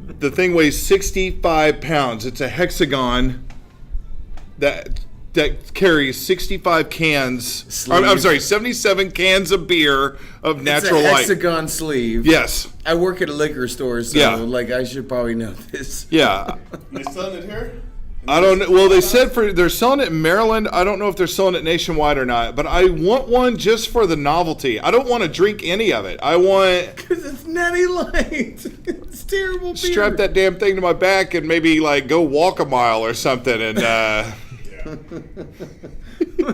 the thing weighs 65 pounds. It's a hexagon that carries 65 cans. I'm sorry, 77 cans of beer of natural light. It's a hexagon sleeve. Yes. I work at a liquor store, so I should probably know this. Yeah. You selling it here? I don't know. Well, they said they're selling it in Maryland. I don't know if they're selling it nationwide or not, but I want one just for the novelty. I don't want to drink any of it. I want... Because it's Natty Light. It's terrible beer. Strap that damn thing to my back and maybe go walk a mile or something and...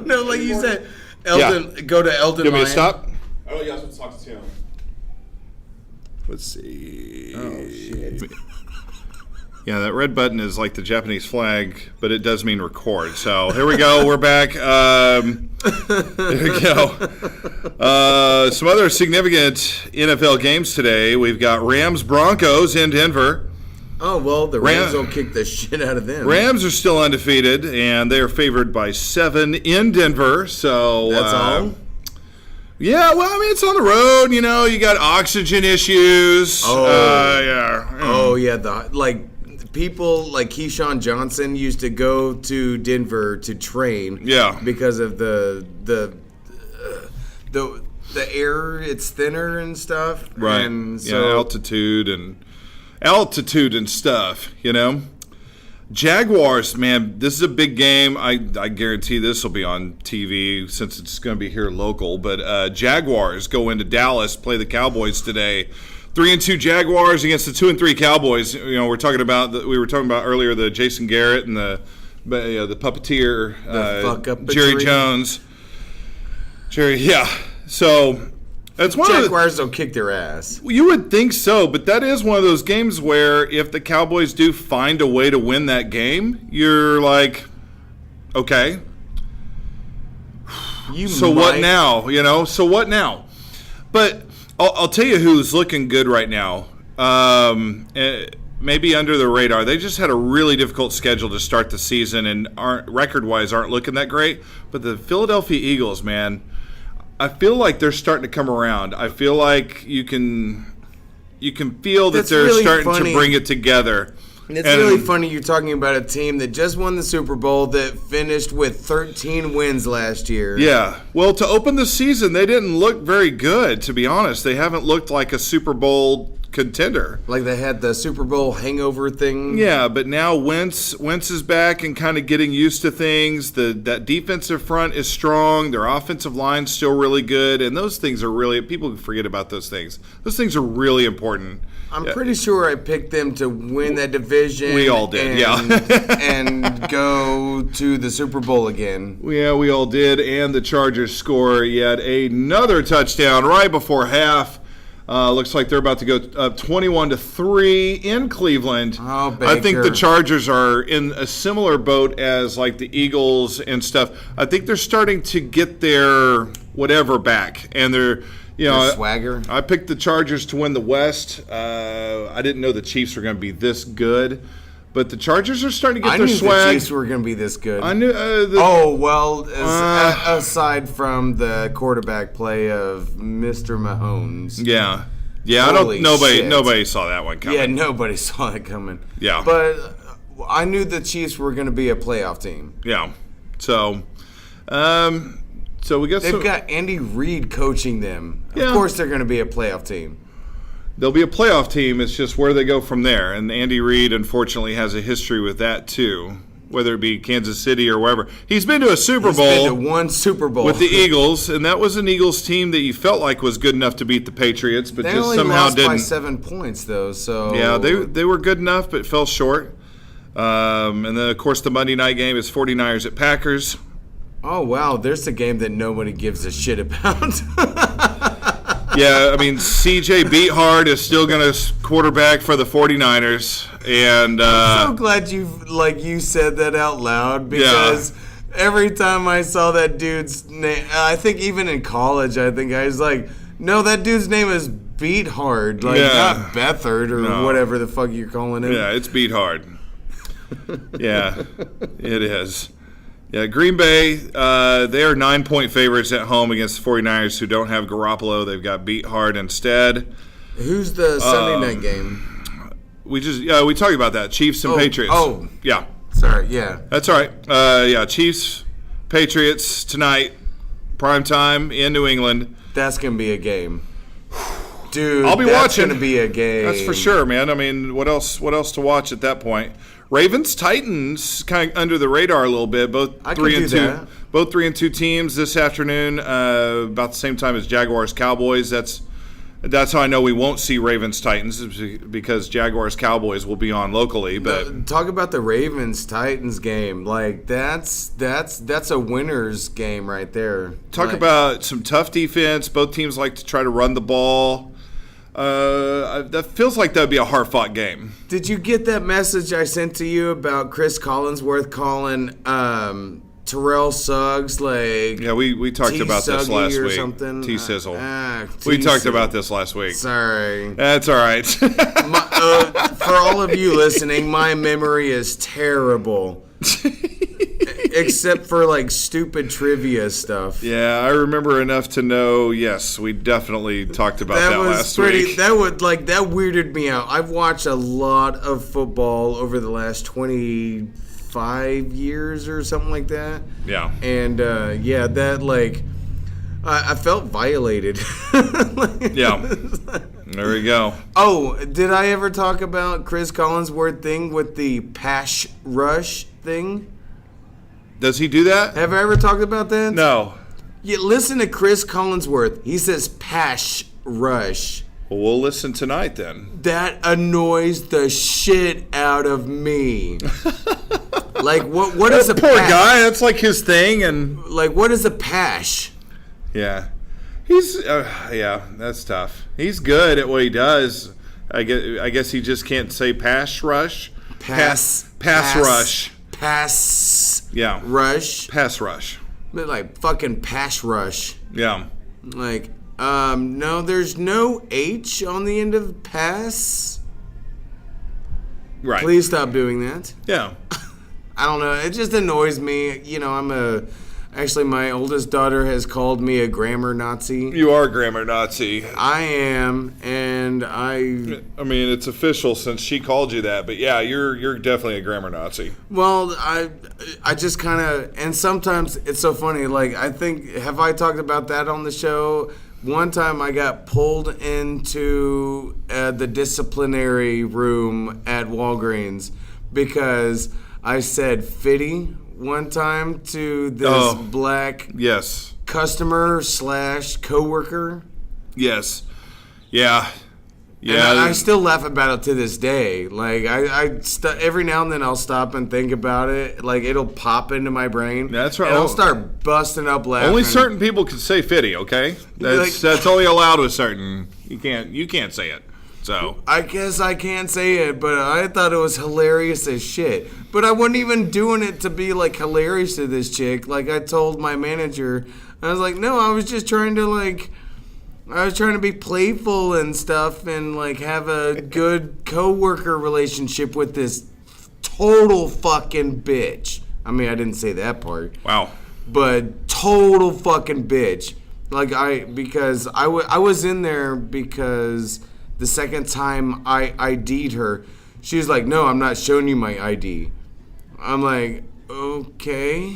No, like you said, Eldon, go to Eldon. You want me to stop? Oh, yeah, I was going to talk to Tim. Let's see. Oh, shit. Yeah, that red button is like the Japanese flag, but it does mean record. So here we go. We're back. There we go. Some other significant NFL games today. We've got Rams-Broncos in Denver. Oh, well, the Rams will kick the shit out of them. Rams are still undefeated, and they are favored by 7 in Denver. So that's all? Yeah, well, I mean, it's on the road. You got oxygen issues. Oh, yeah. Oh, yeah. People like Keyshawn Johnson used to go to Denver to train. Yeah. Because of the air, it's thinner and stuff. Right. And so, altitude and altitude and stuff, you know. Jaguars, man, this is a big game. I guarantee this will be on TV since it's going to be here local. But Jaguars go into Dallas, play the Cowboys today. 3-2 Jaguars against the 2-3 Cowboys. You know, we were talking about earlier the Jason Garrett and the puppeteer, Jerry Jones. So that's one Jaguars don't kick their ass. You would think so, but that is one of those games where if the Cowboys do find a way to win that game, you're like, okay. What now? You know, so what now? But I'll tell you who's looking good right now. Maybe under the radar. They just had a really difficult schedule to start the season and record-wise aren't looking that great. But the Philadelphia Eagles, man, I feel like they're starting to come around. I feel like you can feel that they're really starting to bring it together. It's really funny you're talking about a team that just won the Super Bowl that finished with 13 wins last year. Yeah. Well, to open the season, they didn't look very good, to be honest. They haven't looked like a Super Bowl contender. Like they had the Super Bowl hangover thing. Yeah, but now Wentz is back and kind of getting used to things. That defensive front is strong. Their offensive line's still really good, and those things are really, people forget about those things. Those things are really important. I'm pretty sure I picked them to win that division. We all did, and go to the Super Bowl again. Yeah, we all did, and the Chargers score yet another touchdown right before half. Looks like they're about to go up 21-3 in Cleveland. Oh, Baker. I think the Chargers are in a similar boat as like the Eagles and stuff. I think they're starting to get their whatever back, and they're their swagger. I picked the Chargers to win the West. I didn't know the Chiefs were going to be this good. But the Chargers are starting to get their swag. I knew the Chiefs were going to be this good. I knew. Aside from the quarterback play of Mr. Mahomes. Yeah. Nobody saw that one coming. Yeah, nobody saw it coming. Yeah. But I knew the Chiefs were going to be a playoff team. Yeah. So we got. They've got Andy Reid coaching them. Yeah. Of course, they're going to be a playoff team. They'll be a playoff team. It's just where they go from there. And Andy Reid, unfortunately, has a history with that, too, whether it be Kansas City or wherever. He's been to a Super Bowl. He's been to one Super Bowl. With the Eagles, and that was an Eagles team that you felt like was good enough to beat the Patriots, but just somehow didn't. They only lost by 7 points, though. So yeah, they were good enough, but fell short. And then, of course, the Monday night game is 49ers at Packers. Oh, wow. There's a game that nobody gives a shit about. Yeah, I mean, C.J. Beathard is still going to quarterback for the 49ers. And I'm so glad you said that out loud because every time I saw that dude's name, I think even in college, I was like, no, that dude's name is Beathard, not Beathard or whatever the fuck you're calling him. Yeah, it's Beathard. Yeah, it is. Yeah, Green Bay, they are 9-point favorites at home against the 49ers who don't have Garoppolo. They've got Beathard instead. Who's the Sunday night game? We talked about that. Chiefs and Patriots. Oh. Yeah. Sorry, yeah. That's all right. Chiefs, Patriots tonight, prime time in New England. That's going to be a game. Dude, I'll be watching. That's going to be a game. That's for sure, man. I mean, what else to watch at that point? Ravens, Titans, kind of under the radar a little bit. Both 3-2. Both 3-2 teams this afternoon, about the same time as Jaguars, Cowboys. That's how I know we won't see Ravens, Titans, because Jaguars, Cowboys will be on locally. But talk about the Ravens, Titans game. Like that's a winner's game right there. Talk about some tough defense. Both teams like to try to run the ball. That feels like that would be a hard-fought game. Did you get that message I sent to you about Chris Collinsworth calling Terrell Suggs we talked about this last week. Something? T-Sizzle. We talked about this last week. Sorry. That's all right. For all of you listening, my memory is terrible. Except for stupid trivia stuff. Yeah, I remember enough to know. Yes, we definitely talked about that last week. That weirded me out. I've watched a lot of football over the last 25 years or something like that. Yeah. And I felt violated. Yeah. There we go. Oh, did I ever talk about Chris Collinsworth thing with the Pash Rush thing? Does he do that? Have I ever talked about that? No. Yeah, listen to Chris Collinsworth. He says Pash Rush. Well, we'll listen tonight then. That annoys the shit out of me. Like, what is a poor pash? guy? That's like his thing, and Like, what is a pash? yeah, he's that's tough. He's good at what he does. I guess he just can't say pass rush. Pass rush. Pass. Yeah. Rush. Pass rush. But like fucking pass rush. Yeah. Like, no, there's no H on the end of pass. Right. Please stop doing that. Yeah. I don't know. It just annoys me. You know, actually, my oldest daughter has called me a grammar Nazi. You are a grammar Nazi. I am, and I mean, it's official since she called you that, but yeah, you're definitely a grammar Nazi. Well, I just kind of, and sometimes it's so funny. Like, I think, have I talked about that on the show? One time I got pulled into the disciplinary room at Walgreens because I said "fitty" one time to this black customer / coworker. Yes. Yeah. Yeah. And I still laugh about it to this day. Like, every now and then I'll stop and think about it. Like, it'll pop into my brain. That's right. And I'll start busting up laughing. Only certain people can say "fitty." Okay, that's only allowed with certain. You can't say it. So I guess I can't say it, but I thought it was hilarious as shit. But I wasn't even doing it to be like hilarious to this chick. Like, I told my manager, I was like, no, I was just trying to be playful and stuff and like have a good coworker relationship with this total fucking bitch. I mean, I didn't say that part. Wow. But total fucking bitch. Like, because I was in there because the second time I ID'd her, she was like, no, I'm not showing you my ID. I'm like, okay.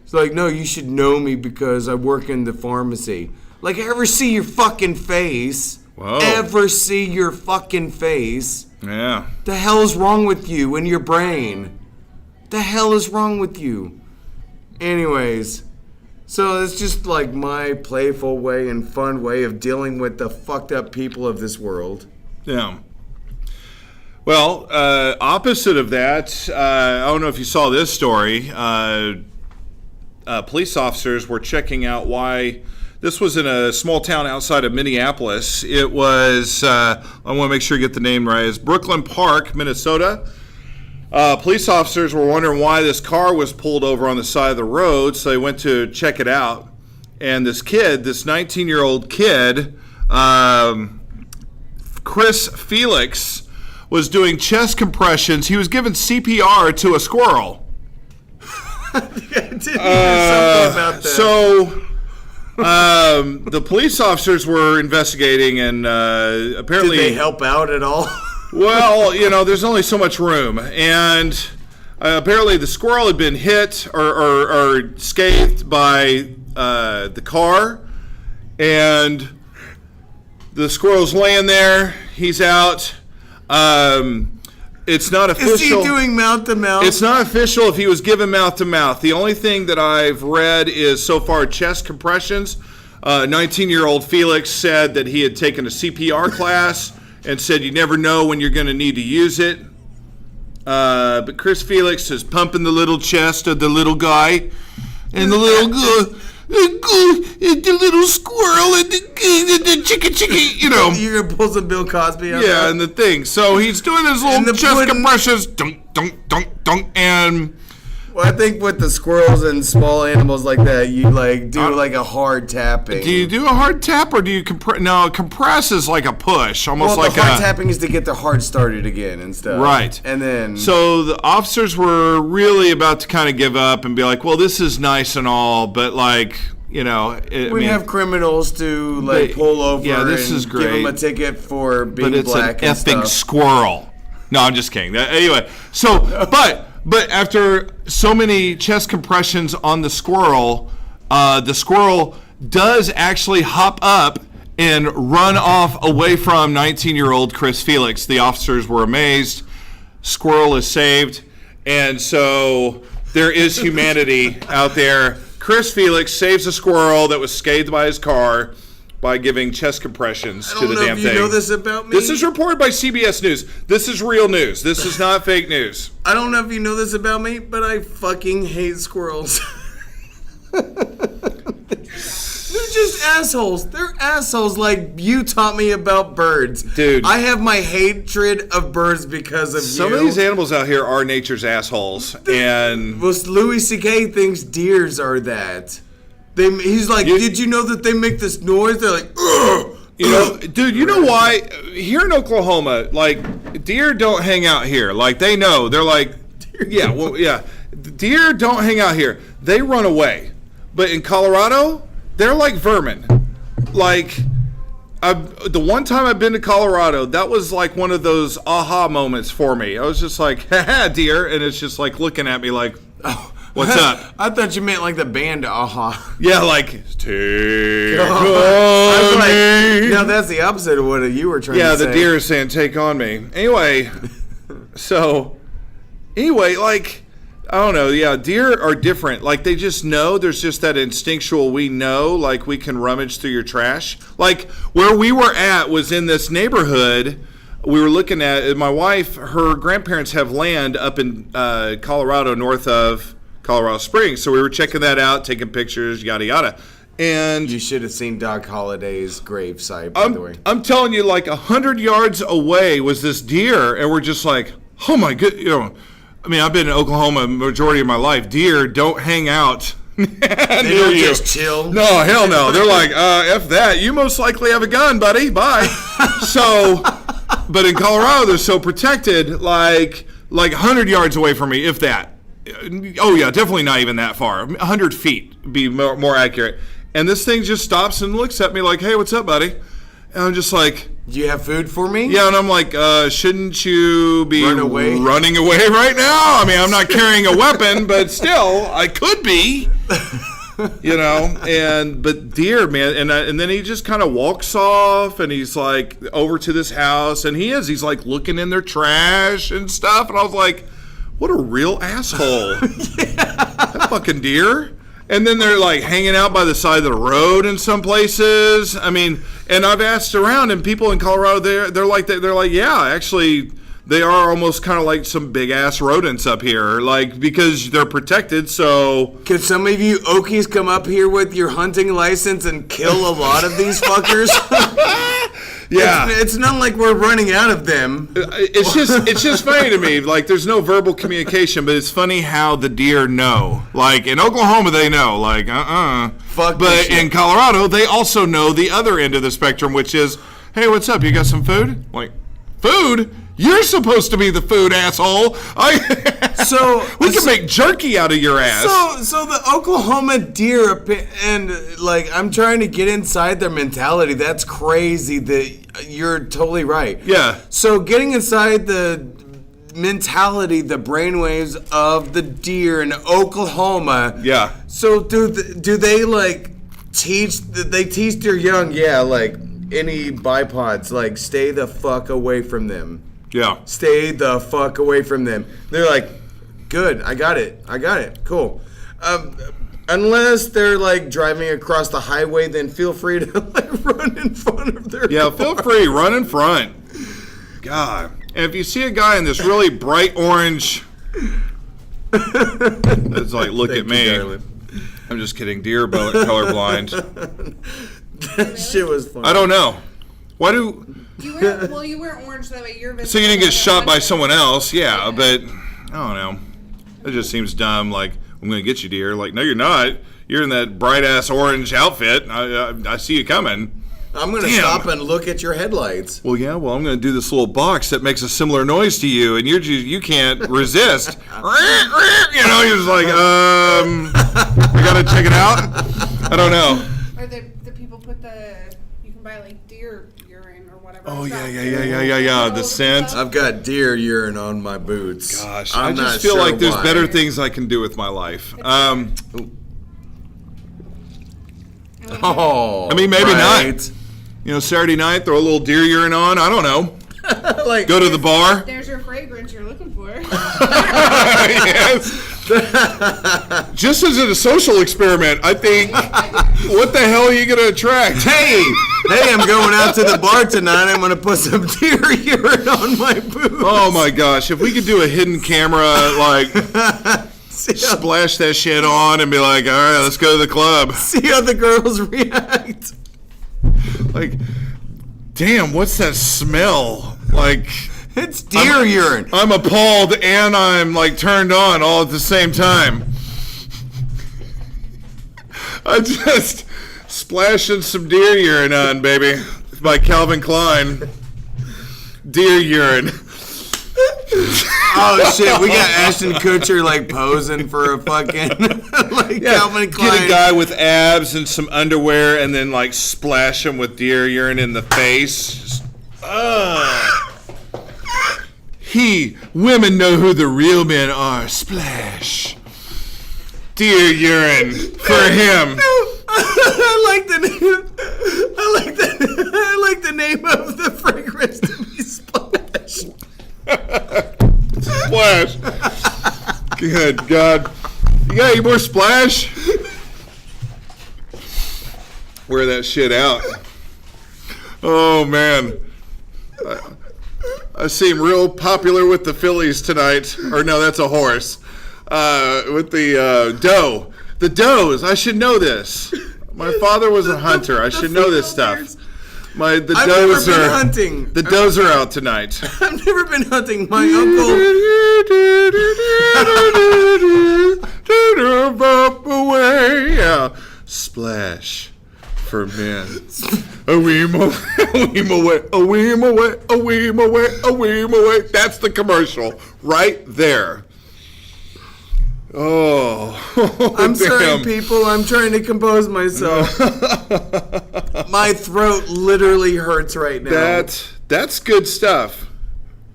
She's like, no, you should know me because I work in the pharmacy. Like, ever see your fucking face? Whoa. Ever see your fucking face? Yeah. The hell is wrong with you and your brain? The hell is wrong with you? Anyways, so it's just like my playful way and fun way of dealing with the fucked up people of this world. Yeah. Well, opposite of that, I don't know if you saw this story. Police officers were checking out why. This was in a small town outside of Minneapolis. It was, I want to make sure you get the name right, it's Brooklyn Park, Minnesota. Police officers were wondering why this car was pulled over on the side of the road, so they went to check it out. And this 19-year-old kid, Chris Felix, was doing chest compressions. He was giving CPR to a squirrel. I did hear something about that. So the police officers were investigating, and apparently... Did they help out at all? Well, there's only so much room, and apparently the squirrel had been hit or scathed by the car, and the squirrel's laying there. He's out. It's not official. Is he doing mouth to mouth? It's not official if he was given mouth to mouth. The only thing that I've read is so far chest compressions. 19-year-old Felix said that he had taken a CPR class and said you never know when you're going to need to use it. But Chris Felix is pumping the little chest of the little guy, and the little the little squirrel and the chicka, You're going to pull some Bill Cosby out Yeah, there? and the thing. So he's doing his little chest compressions, dunk, dunk, dunk, dunk, and... Well, I think with the squirrels and small animals like that, you do like a hard tapping. Do you do a hard tap or do you compress? No, compress is like a push, almost well, like the hard tapping is to get their heart started again and stuff. Right. And then... So the officers were really about to kind of give up and be like, well, this is nice and all, but like... we have criminals to pull over. Yeah, this is great. Give them a ticket for being black and stuff. But it's an effing squirrel. No, I'm just kidding. Anyway, so but after so many chest compressions on the squirrel does actually hop up and run off away from 19-year-old Chris Felix. The officers were amazed. Squirrel is saved. And so there is humanity out there. Chris Felix saves a squirrel that was scathed by his car by giving chest compressions to the damn thing. I don't know if you know this about me. This is reported by CBS News. This is real news. This is not fake news. I don't know if you know this about me, but I fucking hate squirrels. They're just assholes. They're assholes like you taught me about birds. Dude. I have my hatred of birds because of Some you. of these animals out here are nature's assholes. And Well, Louis C.K. thinks deers are that. He's like, did you know that they make this noise? They're like, ugh. You know, dude, you know why? Here in Oklahoma, like, deer don't hang out here. Like, they know. They're like, yeah, well, yeah. Deer don't hang out here. They run away. But in Colorado, they're like vermin. Like, the one time I've been to Colorado, that was like one of those aha moments for me. I was just like, haha, deer. And it's just like looking at me like, oh, what's up? I thought you meant like the band Aha. Yeah, like, take I was like, no, that's the opposite of what you were trying to say. Yeah, the deer is saying, take on me. Anyway, like, I don't know. Yeah, deer are different. Like, they just know. There's just that instinctual, we know, like, we can rummage through your trash. Like, where we were at was in this neighborhood. We were looking at, my wife, her grandparents have land up in Colorado, north of Colorado Springs. So we were checking that out, taking pictures, yada, yada. And you should have seen Doc Holliday's gravesite, by the way. I'm telling you, like 100 yards away was this deer, and we're just like, oh my good, you know. I mean, I've been in Oklahoma majority of my life. Deer don't hang out. They don't just chill. No, hell no. They're like, F that. You most likely have a gun, buddy. Bye. So, but in Colorado, they're so protected, like 100 yards away from me, if that. Oh, yeah, definitely not even that far. 100 feet would be more accurate. And this thing just stops and looks at me like, hey, what's up, buddy? And I'm just like, do you have food for me? Yeah, and I'm like, shouldn't you be running away right now? I mean, I'm not carrying a weapon, but still, I could be. You know, but deer, man, and then he just kind of walks off, and he's like over to this house, and he's like looking in their trash and stuff, and I was like, what a real asshole. That fucking deer. And then they're like hanging out by the side of the road in some places. I mean, and I've asked around, and people in Colorado, they're like, yeah, actually, they are almost kind of like some big ass rodents up here, like because they're protected. So, could some of you Okies come up here with your hunting license and kill a lot of these fuckers? Yeah, it's not like we're running out of them. It's just funny to me. Like, there's no verbal communication, but it's funny how the deer know. Like in Oklahoma, they know. Like, Fuck. But in Colorado, they also know the other end of the spectrum, which is, hey, what's up? You got some food? Like, food? You're supposed to be the food, asshole. So we can make jerky out of your ass. So the Oklahoma deer, and like I'm trying to get inside their mentality. That's crazy. That you're totally right. Yeah. So getting inside the mentality, the brainwaves of the deer in Oklahoma. Yeah. So do they like teach? They teach their young, yeah, like any bipods, like stay the fuck away from them. Yeah. Stay the fuck away from them. They're like, good, I got it, cool. Unless they're like driving across the highway, then feel free to like run in front of their car. Feel free, run in front. God. And if you see a guy in this really bright orange, it's like, look at me. I'm just kidding, deer colorblind. That shit was funny. I don't know. Why do... You wear orange that way. You're so you didn't get shot by someone else, yeah, but I don't know. It just seems dumb. Like, I'm going to get you, deer. Like, no, you're not. You're in that bright ass orange outfit. I see you coming. I'm going to stop and look at your headlights. Well, yeah. Well, I'm going to do this little box that makes a similar noise to you, and you can't resist. You know, you're just like, I got to check it out. I don't know. Or the people put you can buy like deer urine or whatever. Oh yeah. The scent. I've got deer urine on my boots. Gosh, I just feel like there's better things I can do with my life. I mean, maybe not. Saturday night, throw a little deer urine on. I don't know. Like, Go to the bar. There's your fragrance you're looking for. Yes. Just as a social experiment, I think, what the hell are you going to attract? hey, I'm going out to the bar tonight. I'm going to put some deer urine on my boots. Oh my gosh, if we could do a hidden camera, like, splash that shit on and be like, all right, let's go to the club. See how the girls react. Like, damn, what's that smell? Like, it's deer urine. I'm appalled and I'm like turned on all at the same time. I just splashing some deer urine on, baby. By Calvin Klein. Deer urine. Oh shit, we got Ashton Kutcher like posing for a fucking like Calvin Klein. Get a guy with abs and some underwear and then like splash him with deer urine in the face. Women know who the real men are. Splash. Deer urine for him. I like the name. I like the name of the fragrance to be Splash. Splash. Good God. You got any more Splash? Wear that shit out. Oh, man. I seem real popular with the fillies tonight. Or no, that's a horse. With the doe. The does. I should know this. My father was a hunter. I should know this stuff. The does are hunting. The does are out tonight. I've never been hunting. My uncle. Yeah. Splash for men. A weem away, a weem away, a weem away, a weem away, a weem away. That's the commercial right there. Oh, I'm sorry, people. I'm trying to compose myself. My throat literally hurts right now. That's good stuff.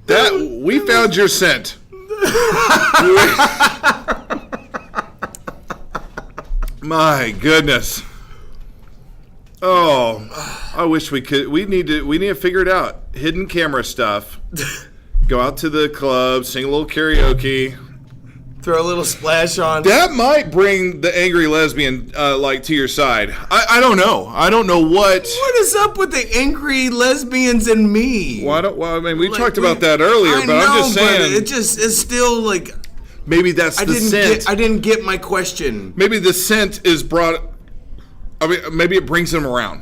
We found your scent. My goodness. Oh, I wish we could. We need to figure it out. Hidden camera stuff. Go out to the club, sing a little karaoke. Throw a little splash on. That might bring the angry lesbian to your side. I don't know. I don't know what. What is up with the angry lesbians and me? We talked about that earlier, I'm just saying. But it's still like. Maybe that's the scent. I didn't get my question. Maybe the scent is brought. Maybe it brings them around.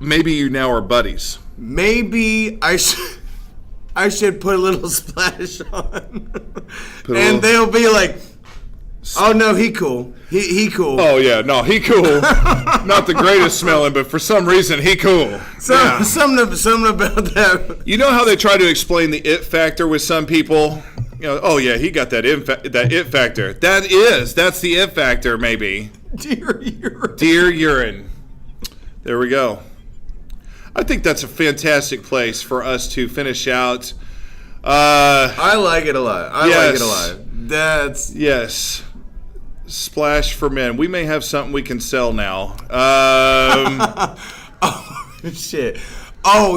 Maybe you now are buddies. Maybe I should put a little splash on. And they'll be like, oh no, he cool. He cool. Oh yeah, no, he cool. Not the greatest smelling, but for some reason he cool. Something about that. You know how they try to explain the it factor with some people? Oh yeah, he got that it factor. That's the it factor maybe. Deer urine. Deer urine. There we go. I think that's a fantastic place for us to finish out. I like it a lot. I like it a lot. Yes. Splash for men. We may have something we can sell now. Oh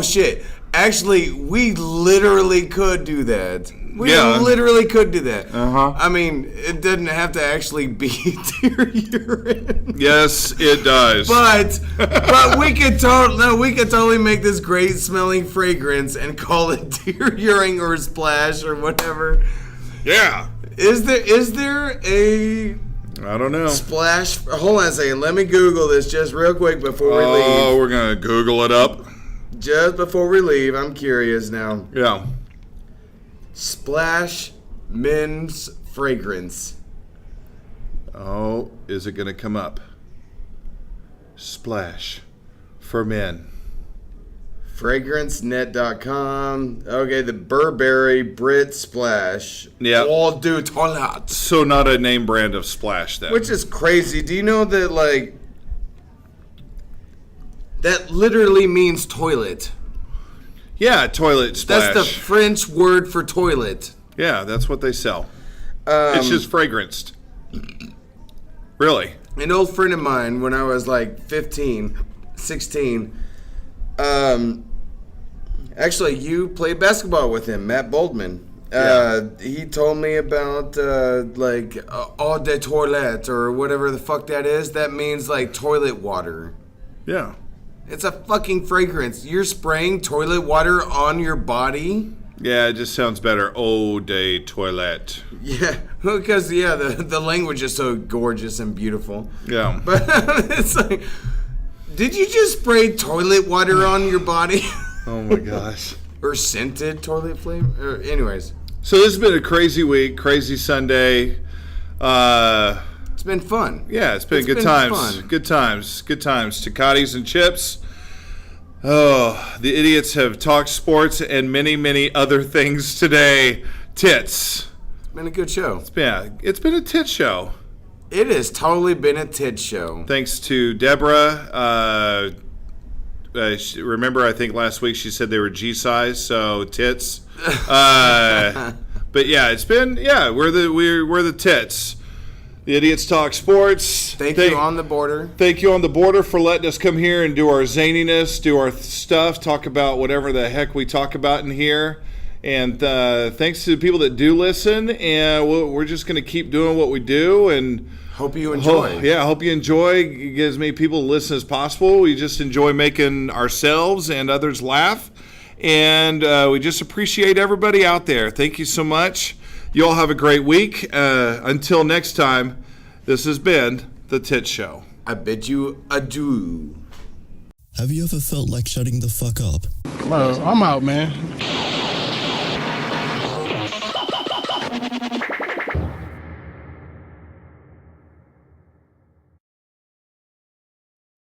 shit. Actually, we literally could do that. Literally could do that. I mean, it doesn't have to actually be deer urine. Yes, it does. But we could totally make this great smelling fragrance and call it deer urine or splash or whatever. Yeah. Is there a I don't know. Splash. Hold on a second. Let me Google this just real quick before we leave. Oh, we're gonna Google it up. Just before we leave, I'm curious now. Yeah. Splash men's fragrance. Oh, is it going to come up? Splash for men. FragranceNet.com. Okay, the Burberry Brit Splash. Yeah. All do toilet. So not a name brand of Splash then. Which is crazy. Do you know that, like, that literally means toilet? Yeah, toilet splash. That's the French word for toilet. Yeah, that's what they sell. It's just fragranced. Really? An old friend of mine, when I was like 15, 16, Actually, you played basketball with him, Matt Boldman. He told me about like eau de toilette or whatever the fuck that is. That means like toilet water. Yeah. It's a fucking fragrance. You're spraying toilet water on your body? Yeah, it just sounds better. Eau de toilette. Yeah, because the language is so gorgeous and beautiful. Yeah. But it's like, did you just spray toilet water on your body? Oh my gosh. Or scented toilet flavor? Anyways. So this has been a crazy week, crazy Sunday. It's been fun. Yeah, it's been good times. Fun. Good times. Good times. Tecatis and chips. Oh, the idiots have talked sports and many, many other things today. Tits. It's been a good show. Yeah, it's been a tit show. It has totally been a tit show. Thanks to Deborah. Remember, I think last week she said they were G size, so tits. But yeah, it's been we're the tits. The idiots talk sports. Thank you on the border. Thank you on the border for letting us come here and do our zaniness, do our stuff, talk about whatever the heck we talk about in here. And thanks to the people that do listen. And we're just going to keep doing what we do. And hope you enjoy. I hope you enjoy. Get as many people to listen as possible. We just enjoy making ourselves and others laugh. And we just appreciate everybody out there. Thank you so much. You all have a great week. Until next time, this has been The Tit Show. I bid you adieu. Have you ever felt like shutting the fuck up? Well, I'm out, man.